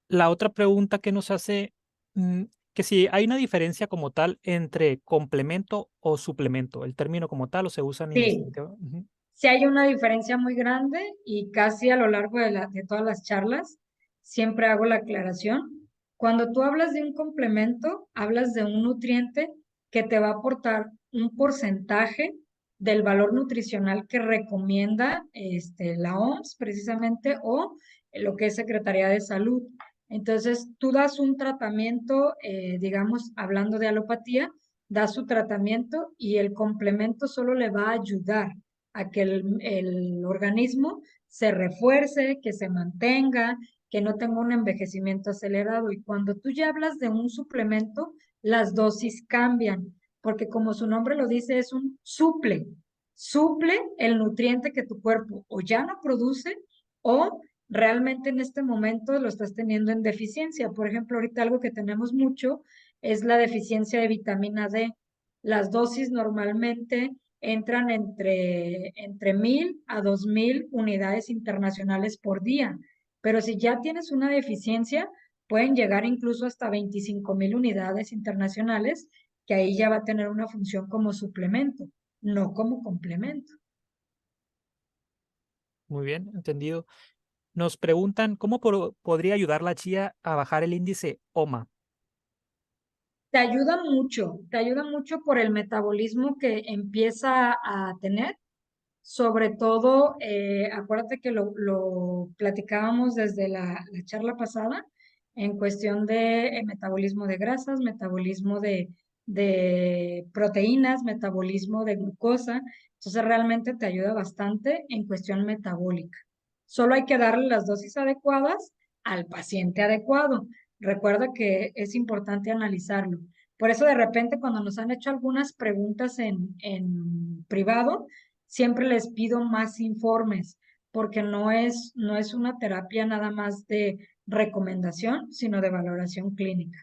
La otra pregunta que nos hace, mm, que si hay una diferencia como tal entre complemento o suplemento, el término como tal o se usan Sí. indistintamente. Ujú. Sí hay una diferencia muy grande y casi a lo largo de todas las charlas siempre hago la aclaración. Cuando tú hablas de un complemento, hablas de un nutriente que te va a aportar un porcentaje del valor nutricional que recomienda la OMS precisamente o lo que es Secretaría de Salud. Entonces, tú das un tratamiento, digamos, hablando de alopatía, das su tratamiento y el complemento solo le va a ayudar a que el organismo se refuerce, que se mantenga, que no tenga un envejecimiento acelerado. Y cuando tú ya hablas de un suplemento, las dosis cambian, porque como su nombre lo dice, es un suple el nutriente que tu cuerpo o ya no produce o realmente en este momento lo estás teniendo en deficiencia. Por ejemplo, ahorita algo que tenemos mucho es la deficiencia de vitamina D. Las dosis normalmente entran entre 1,000 a 2,000 unidades internacionales por día, pero si ya tienes una deficiencia, pueden llegar incluso hasta 25,000 unidades internacionales, que ahí ya va a tener una función como suplemento, no como complemento. Muy bien, entendido. Nos preguntan cómo podría ayudar la chía a bajar el índice OMA. Te ayuda mucho por el metabolismo que empieza a tener. Sobre todo, acuérdate que lo platicábamos desde la charla pasada en cuestión de metabolismo de grasas, metabolismo de proteínas, metabolismo de glucosa. Entonces realmente te ayuda bastante en cuestión metabólica. Solo hay que darle las dosis adecuadas al paciente adecuado. Recuerda que es importante analizarlo. Por eso de repente cuando nos han hecho algunas preguntas en privado, siempre les pido más informes, porque no es una terapia nada más de recomendación, sino de valoración clínica.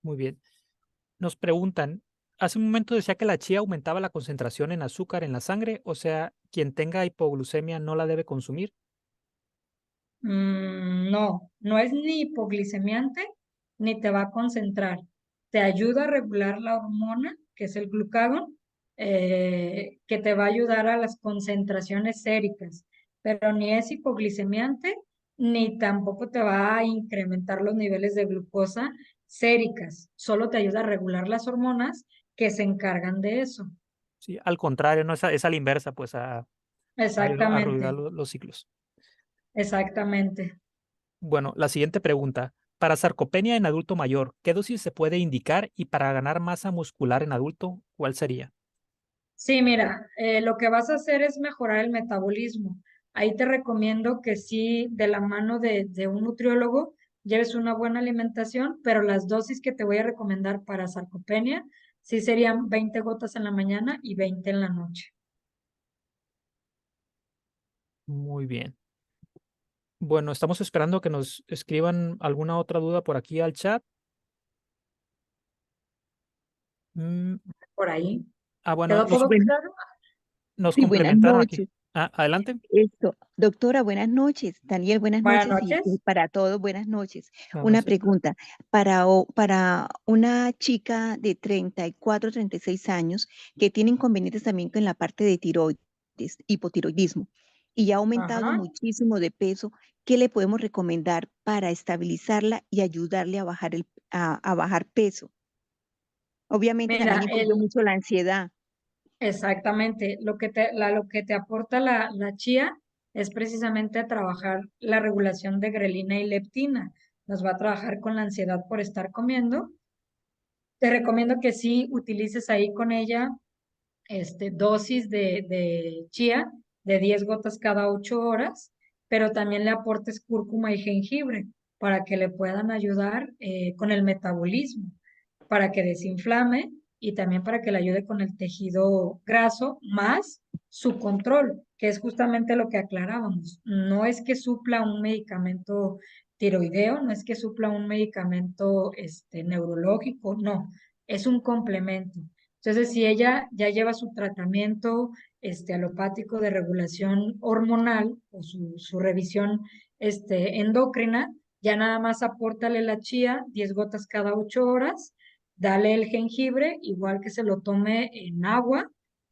Muy bien. Nos preguntan, hace un momento decía que la chía aumentaba la concentración en azúcar en la sangre, o sea, quien tenga hipoglucemia no la debe consumir. No, no es ni hipoglicemiante ni te va a concentrar. Te ayuda a regular la hormona, que es el glucagón, que te va a ayudar a las concentraciones séricas, pero ni es hipoglicemiante ni tampoco te va a incrementar los niveles de glucosa séricas. Solo te ayuda a regular las hormonas que se encargan de eso. Sí, al contrario, no es a la inversa, pues a regular Exactamente, los ciclos. exactamente. Bueno, la siguiente pregunta. Para sarcopenia en adulto mayor, ¿qué dosis se puede indicar? Y para ganar masa muscular en adulto, ¿cuál sería? Sí, mira, lo que vas a hacer es mejorar el metabolismo. Ahí te recomiendo que sí, de la mano de un nutriólogo, lleves una buena alimentación, pero las dosis que te voy a recomendar para sarcopenia, sí serían 20 gotas en la mañana y 20 en la noche. Muy bien. Bueno, estamos esperando que nos escriban alguna otra duda por aquí al chat. Mm, Por ahí. bueno, ¿Quedó todo Bueno, claro? nos sí, buenas complementaron aquí. noches. Adelante. Esto, doctora, buenas noches. Daniel, buenas Buenas noches y noches. para todos, buenas noches. Buenas Una noches. pregunta, para una chica de 34, 36 años que tiene inconvenientes también con la parte de tiroides, hipotiroidismo, y ya ha aumentado Ajá. muchísimo de peso, ¿qué le podemos recomendar para estabilizarla y ayudarle a bajar a bajar peso? Obviamente también Mira, influye mucho la ansiedad. exactamente. Lo que te aporta la chía es precisamente trabajar la regulación de grelina y leptina. Nos va a trabajar con la ansiedad por estar comiendo. Te recomiendo que sí utilices ahí con ella dosis de chía de 10 gotas cada 8 horas, pero también le aportes cúrcuma y jengibre para que le puedan ayudar con el metabolismo, para que desinflame y también para que le ayude con el tejido graso, más su control, que es justamente lo que aclarábamos. No es que supla un medicamento tiroideo, no es que supla un medicamento neurológico, no, es un complemento. Entonces, si ella ya lleva su tratamiento alopático de regulación hormonal o su revisión endocrina, ya nada más apórtale la chía, 10 gotas cada 8 horas, dale el jengibre, igual que se lo tome en agua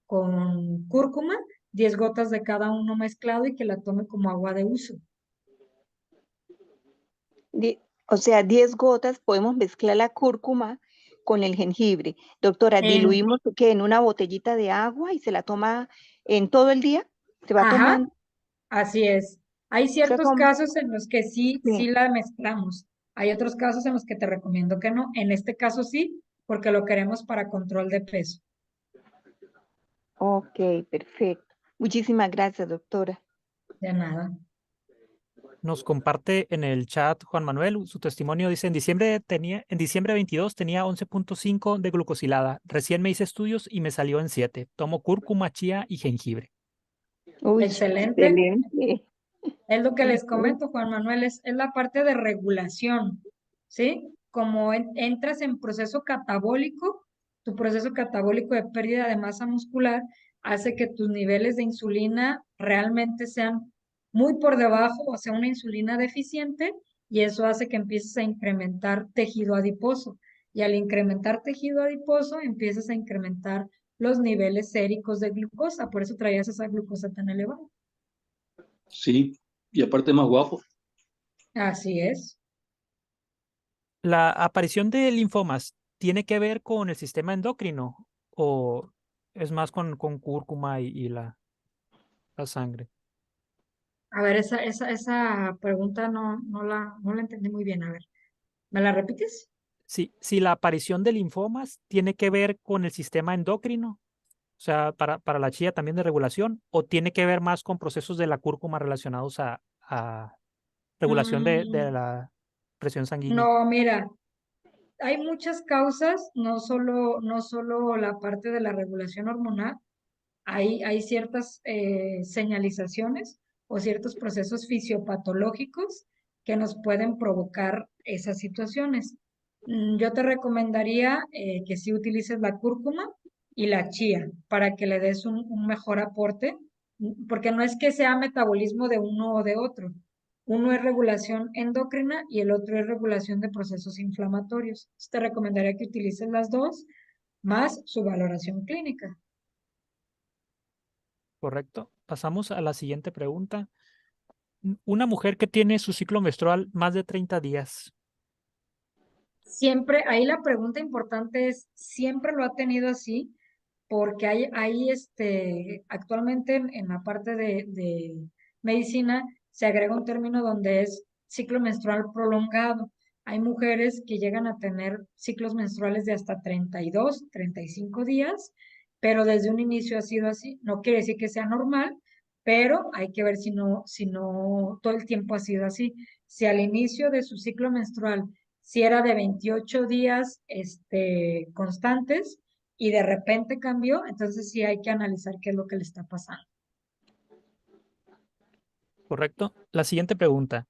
con cúrcuma, 10 gotas de cada uno mezclado y que la tome como agua de uso. O sea, 10 gotas, podemos mezclar la cúrcuma con el jengibre. Doctora, En, diluimos que en una botellita de agua y se la toma en todo el día. Se va ajá, tomando. así es. Hay O sea, ciertos casos en los que sí, sí. sí la mezclamos. Hay otros casos en los que te recomiendo que no. En este caso sí, porque lo queremos para control de peso. Ok, perfecto. Muchísimas gracias, doctora. De nada. Nos comparte en el chat Juan Manuel su testimonio. Dice, en diciembre 22 tenía 11,5 de glucosilada. Recién me hice estudios y me salió en 7. Tomo cúrcuma, chía y jengibre. Uy, Excelente. excelente. Es lo que les Uy, comento, Juan Manuel, es la parte de regulación, ¿sí? como entras en proceso catabólico, tu proceso catabólico de pérdida de masa muscular hace que tus niveles de insulina realmente sean muy por debajo, o sea, una insulina deficiente, y eso hace que empieces a incrementar tejido adiposo. Y al incrementar tejido adiposo, empiezas a incrementar los niveles séricos de glucosa, por eso traías esa glucosa tan elevada. Sí, y aparte más guapo. Así es. ¿La aparición de linfomas tiene que ver con el sistema endocrino o es más con cúrcuma y la sangre? A ver, esa pregunta no la entendí muy bien. A ver, ¿me la repites? Si la aparición de linfomas tiene que ver con el sistema endocrino, o sea, para la chía también de regulación, o tiene que ver más con procesos de la cúrcuma relacionados a regulación de Mm, la presión sanguínea. no, mira, hay muchas causas, no solo la parte de la regulación hormonal, hay ciertas señalizaciones o ciertos procesos fisiopatológicos que nos pueden provocar esas situaciones. Yo te recomendaría que sí utilices la cúrcuma y la chía para que le des un mejor aporte, porque no es que sea metabolismo de uno o de otro. Uno es regulación endocrina y el otro es regulación de procesos inflamatorios. Entonces, te recomendaría que utilices las dos más su valoración clínica. ¿Correcto? Pasamos a la siguiente pregunta. Una mujer que tiene su ciclo menstrual más de 30 días. Siempre, ahí la pregunta importante es, ¿siempre lo ha tenido así? Porque actualmente en la parte de medicina se agrega un término donde es ciclo menstrual prolongado. Hay mujeres que llegan a tener ciclos menstruales de hasta 32, 35 días, pero desde un inicio ha sido así. No quiere decir que sea normal, pero hay que ver si no todo el tiempo ha sido así. Si al inicio de su ciclo menstrual, si era de 28 días constantes, y de repente cambió, entonces sí hay que analizar qué es lo que le está pasando. ¿Correcto? La siguiente pregunta.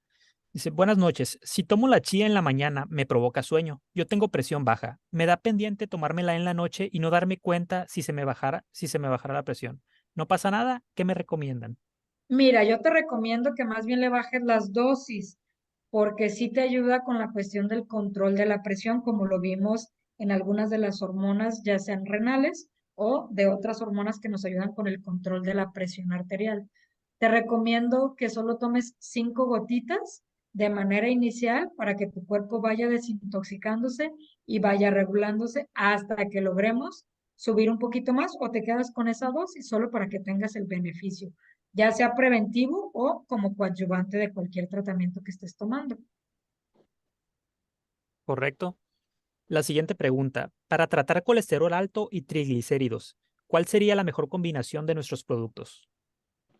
Dice, buenas noches. Si tomo la chía en la mañana, me provoca sueño. Yo tengo presión baja. Me da pendiente tomármela en la noche y no darme cuenta si se me bajara la presión. ¿No pasa nada? ¿Qué me recomiendan? Mira, yo te recomiendo que más bien le bajes las dosis, porque sí te ayuda con la cuestión del control de la presión, como lo vimos en algunas de las hormonas, ya sean renales o de otras hormonas que nos ayudan con el control de la presión arterial. Te recomiendo que solo tomes 5 gotitas de manera inicial para que tu cuerpo vaya desintoxicándose y vaya regulándose hasta que logremos subir un poquito más, o te quedas con esa dosis solo para que tengas el beneficio, ya sea preventivo o como coadyuvante de cualquier tratamiento que estés tomando. ¿Correcto? La siguiente pregunta. Para tratar colesterol alto y triglicéridos, ¿cuál sería la mejor combinación de nuestros productos?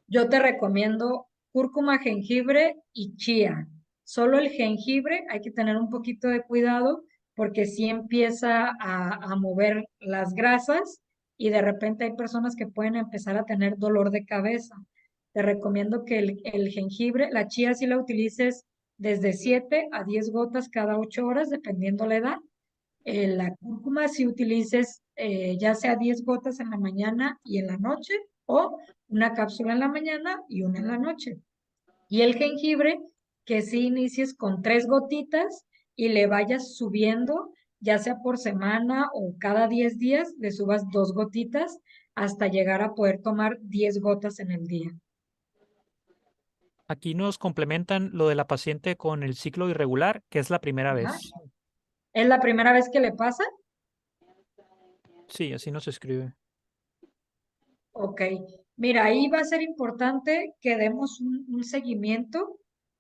Yo te recomiendo cúrcuma, jengibre y chía. Solo el jengibre hay que tener un poquito de cuidado porque sí empieza a mover las grasas y de repente hay personas que pueden empezar a tener dolor de cabeza. Te recomiendo que el jengibre, la chía sí la utilices desde 7 a 10 gotas cada 8 horas, dependiendo la edad. La cúrcuma si utilices ya sea 10 gotas en la mañana y en la noche, o una cápsula en la mañana y una en la noche. Y el jengibre, que si inicies con 3 gotitas y le vayas subiendo, ya sea por semana o cada 10 días, le subas 2 gotitas hasta llegar a poder tomar 10 gotas en el día. Aquí nos complementan lo de la paciente con el ciclo irregular, que es la primera Ajá. vez. ¿Es la primera vez que le pasa? Sí, así nos escribe. Ok, mira, ahí va a ser importante que demos un seguimiento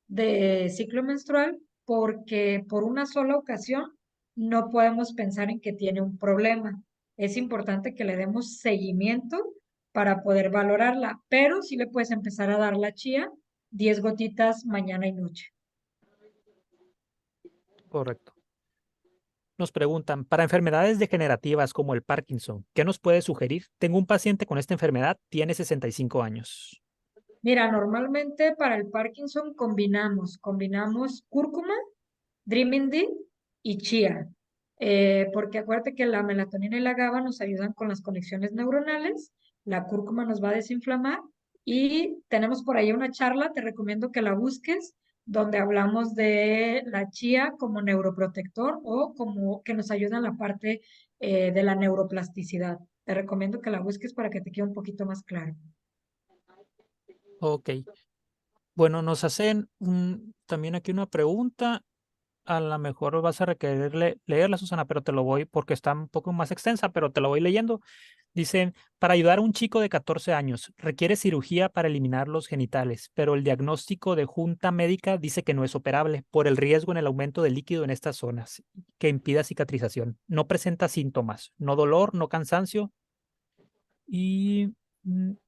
de ciclo menstrual, porque por una sola ocasión no podemos pensar en que tiene un problema. Es importante que le demos seguimiento para poder valorarla, pero sí le puedes empezar a dar la chía 10 gotitas mañana y noche. Correcto. Nos preguntan, para enfermedades degenerativas como el Parkinson, ¿qué nos puede sugerir? Tengo un paciente con esta enfermedad, tiene 65 años. Mira, normalmente para el Parkinson combinamos cúrcuma, Dreaming D y chía. Porque acuérdate que la melatonina y la GABA nos ayudan con las conexiones neuronales, la cúrcuma nos va a desinflamar y tenemos por ahí una charla, te recomiendo que la busques, donde hablamos de la chía como neuroprotector o como que nos ayuda en la parte de la neuroplasticidad. Te recomiendo que la busques para que te quede un poquito más claro. Ok. Bueno, nos hacen también aquí una pregunta. A lo mejor vas a requerir leerla, Susana, pero te lo voy, porque está un poco más extensa, pero te lo voy leyendo. Dicen, para ayudar a un chico de 14 años, requiere cirugía para eliminar los genitales, pero el diagnóstico de junta médica dice que no es operable por el riesgo en el aumento de líquido en estas zonas, que impida cicatrización. No presenta síntomas, no dolor, no cansancio. Y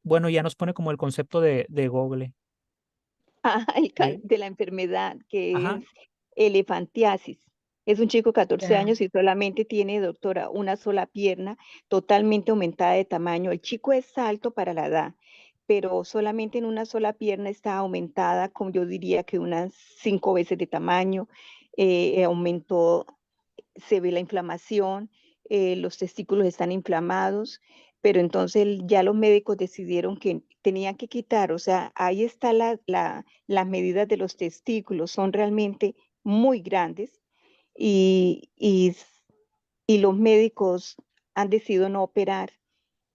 bueno, ya nos pone como el concepto de Google. De la enfermedad que Ajá, es elefantiasis. Es un chico de 14 Ya. años y solamente tiene, doctora, una sola pierna totalmente aumentada de tamaño. El chico es alto para la edad, pero solamente en una sola pierna está aumentada, como yo diría que unas 5 veces de tamaño. Aumentó, se ve la inflamación, los testículos están inflamados, pero entonces ya los médicos decidieron que tenían que quitar, o sea, ahí está las medidas de los testículos, son realmente muy grandes y, y, y los médicos han decidido no operar.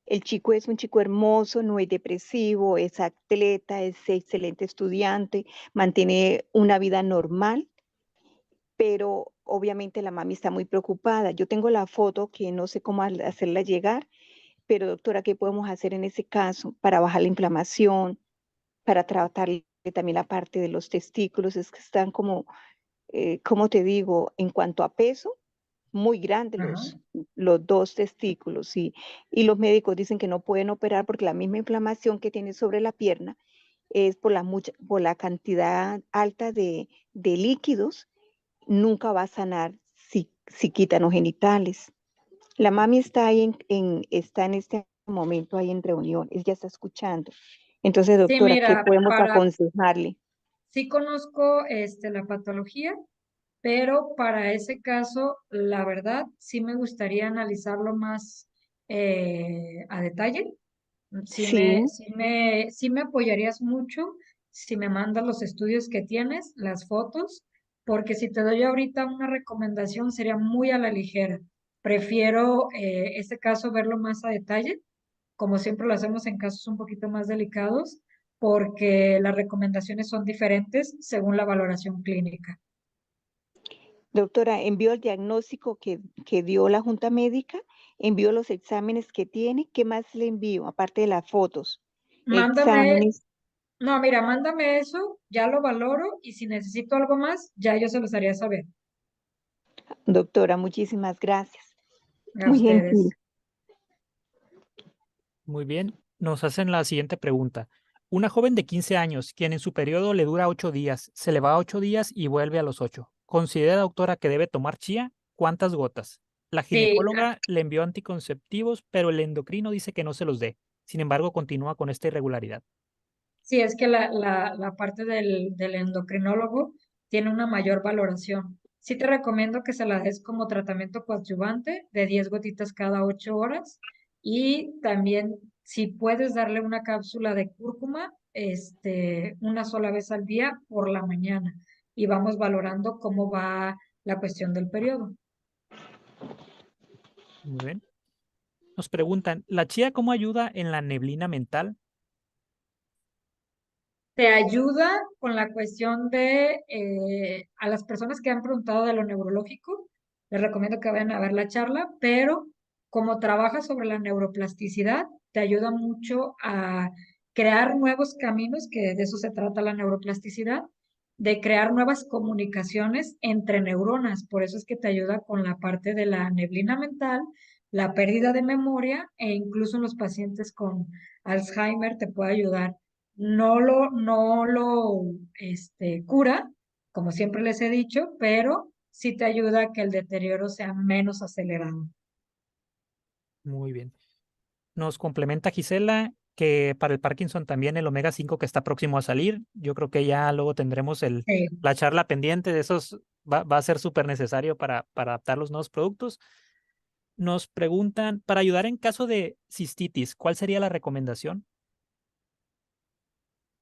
El chico es un chico hermoso, no es depresivo, es atleta, es excelente estudiante, mantiene una vida normal, pero obviamente la mami está muy preocupada. Yo tengo la foto que no sé cómo hacerla llegar, pero doctora, ¿qué podemos hacer en ese caso para bajar la inflamación, para tratar también la parte de los testículos? Es que están como, ¿cómo te digo? En cuanto a peso, muy grandes Ajá. los dos testículos y los médicos dicen que no pueden operar porque la misma inflamación que tiene sobre la pierna es por la cantidad alta de líquidos, nunca va a sanar si quitan los genitales. La mami está ahí está en este momento ahí en reunión, ella está escuchando. Entonces, Sí, doctora, ¿qué mira, podemos aconsejarle? sí conozco la patología, pero para ese caso, la verdad, sí me gustaría analizarlo más a detalle. Sí, Sí me apoyarías mucho si me mandas los estudios que tienes, las fotos, porque si te doy ahorita una recomendación sería muy a la ligera. Prefiero este caso verlo más a detalle, como siempre lo hacemos en casos un poquito más delicados, porque las recomendaciones son diferentes según la valoración clínica. doctora, envió el diagnóstico que dio la junta médica, envió los exámenes que tiene, ¿qué más le envío? Aparte de las fotos, Mándame, exámenes. no, mira, mándame eso, ya lo valoro y si necesito algo más, ya yo se los haría saber Doctora, muchísimas gracias. a Muy gentil. ustedes. muy bien. Nos hacen la siguiente pregunta. Una joven de 15 años, quien en su periodo le dura 8 días, se le va a 8 días y vuelve a los 8. ¿Considera, doctora, que debe tomar chía? ¿Cuántas gotas? La Sí, ginecóloga le envió anticonceptivos, pero el endocrino dice que no se los dé. Sin embargo, continúa con esta irregularidad. sí, es que la parte del endocrinólogo tiene una mayor valoración. Sí te recomiendo que se la des como tratamiento coadyuvante de 10 gotitas cada 8 horas y también si puedes darle una cápsula de cúrcuma, una sola vez al día por la mañana y vamos valorando cómo va la cuestión del periodo. Muy bien. Nos preguntan, ¿la chía cómo ayuda en la neblina mental? Te ayuda con la cuestión de, a las personas que han preguntado de lo neurológico, les recomiendo que vayan a ver la charla, pero como trabaja sobre la neuroplasticidad, te ayuda mucho a crear nuevos caminos, que de eso se trata la neuroplasticidad, de crear nuevas comunicaciones entre neuronas. Por eso es que te ayuda con la parte de la neblina mental, la pérdida de memoria e incluso en los pacientes con Alzheimer te puede ayudar no lo cura, como siempre les he dicho, pero sí te ayuda a que el deterioro sea menos acelerado. Muy bien. Nos complementa Gisela que para el Parkinson también el omega 5 que está próximo a salir. Yo creo que ya luego tendremos Sí, la charla pendiente de esos va a ser súper necesario para adaptar los nuevos productos. Nos preguntan, para ayudar en caso de cistitis, ¿cuál sería la recomendación?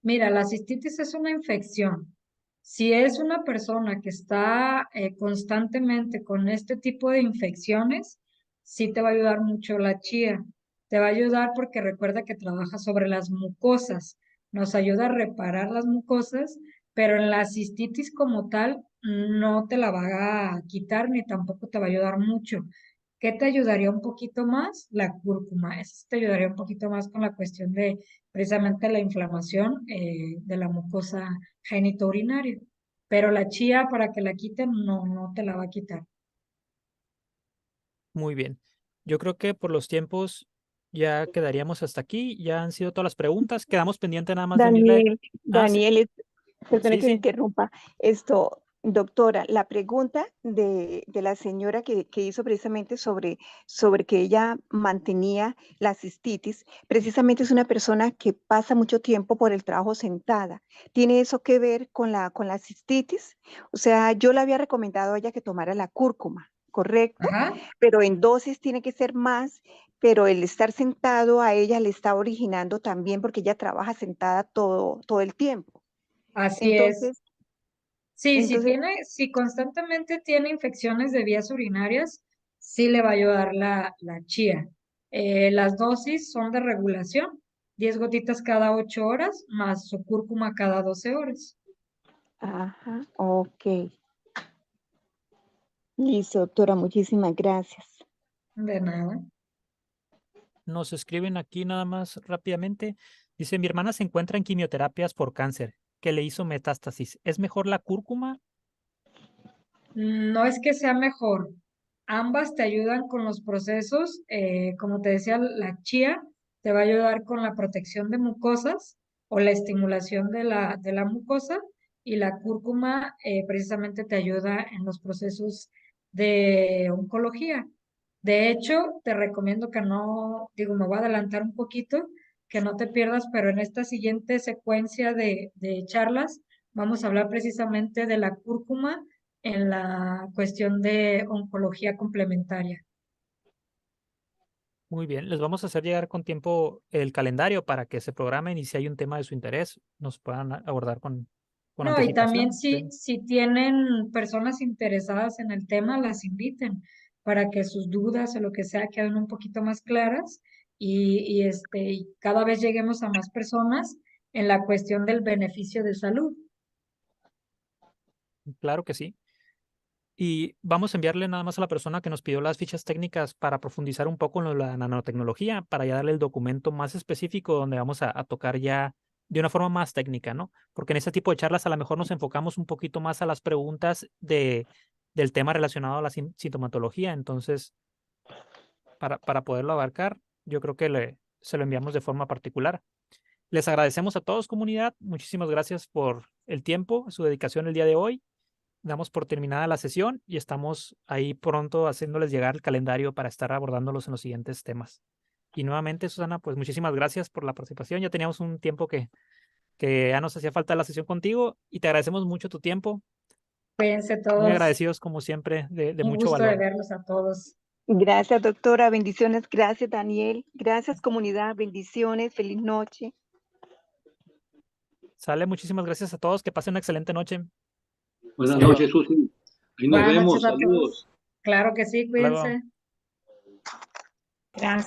Mira, la cistitis es una infección. Si es una persona que está constantemente con este tipo de infecciones, sí te va a ayudar mucho la chía. Te va a ayudar porque recuerda que trabaja sobre las mucosas. Nos ayuda a reparar las mucosas, pero en la cistitis como tal no te la va a quitar ni tampoco te va a ayudar mucho. ¿Qué te ayudaría un poquito más? La cúrcuma. Eso te ayudaría un poquito más con la cuestión de precisamente la inflamación de la mucosa genitourinaria. Pero la chía, para que la quiten, no te la va a quitar. Muy bien. Yo creo que por los tiempos ya quedaríamos hasta aquí. Ya han sido todas las preguntas. Quedamos pendientes nada más de enviarle. Daniel, Ah, sí, Daniel, perdone sí, que me sí. interrumpa. Esto, doctora, la pregunta de la señora que hizo precisamente sobre que ella mantenía la cistitis, precisamente es una persona que pasa mucho tiempo por el trabajo sentada. ¿Tiene eso que ver con la cistitis? O sea, yo le había recomendado a ella que tomara la cúrcuma, ¿correcto? Ajá, Pero en dosis tiene que ser más, pero el estar sentado a ella le está originando también porque ella trabaja sentada todo el tiempo. así es. Entonces, Sí, entonces, si constantemente tiene infecciones de vías urinarias, sí le va a ayudar la chía. Las dosis son de regulación, 10 gotitas cada 8 horas, más su cúrcuma cada 12 horas. ajá, ok. Listo, doctora, muchísimas gracias. De nada. Nos escriben aquí nada más rápidamente. Dice, mi hermana se encuentra en quimioterapias por cáncer, que le hizo metástasis. ¿Es mejor la cúrcuma? No es que sea mejor. Ambas te ayudan con los procesos. Como te decía, la chía te va a ayudar con la protección de mucosas o la estimulación de la mucosa y la cúrcuma precisamente te ayuda en los procesos de oncología. De hecho, te recomiendo que no, digo, me voy a adelantar un poquito, que no te pierdas, pero en esta siguiente secuencia de charlas vamos a hablar precisamente de la cúrcuma en la cuestión de oncología complementaria. Muy bien, les vamos a hacer llegar con tiempo el calendario para que se programen y si hay un tema de su interés, nos puedan abordar con No, y también anticipación. Sí. si tienen personas interesadas en el tema, las inviten para que sus dudas o lo que sea queden un poquito más claras y cada vez lleguemos a más personas en la cuestión del beneficio de salud. Claro que sí. Y vamos a enviarle nada más a la persona que nos pidió las fichas técnicas para profundizar un poco en lo de la nanotecnología, para ya darle el documento más específico donde vamos a tocar ya de una forma más técnica, ¿no? Porque en este tipo de charlas a lo mejor nos enfocamos un poquito más a las preguntas del tema relacionado a la sintomatología. Entonces, para poderlo abarcar, yo creo que se lo enviamos de forma particular. Les agradecemos a todos, comunidad. Muchísimas gracias por el tiempo, su dedicación el día de hoy. Damos por terminada la sesión y estamos ahí pronto haciéndoles llegar el calendario para estar abordándolos en los siguientes temas. Y nuevamente, Susana, pues muchísimas gracias por la participación. Ya teníamos un tiempo que ya nos hacía falta la sesión contigo y te agradecemos mucho tu tiempo. Cuídense Muy todos. agradecidos, como siempre, de Un mucho gusto de valor. verlos a todos. Gracias, doctora. Bendiciones. Gracias, Daniel. Gracias, comunidad. Bendiciones. Feliz noche. Sale, muchísimas gracias a todos. Que pasen una excelente noche. Buenas Hasta luego. noches, Susi. Ahí nos Buenas vemos. noches a todos. Saludos. Claro que sí, Hasta luego. cuídense. Gracias.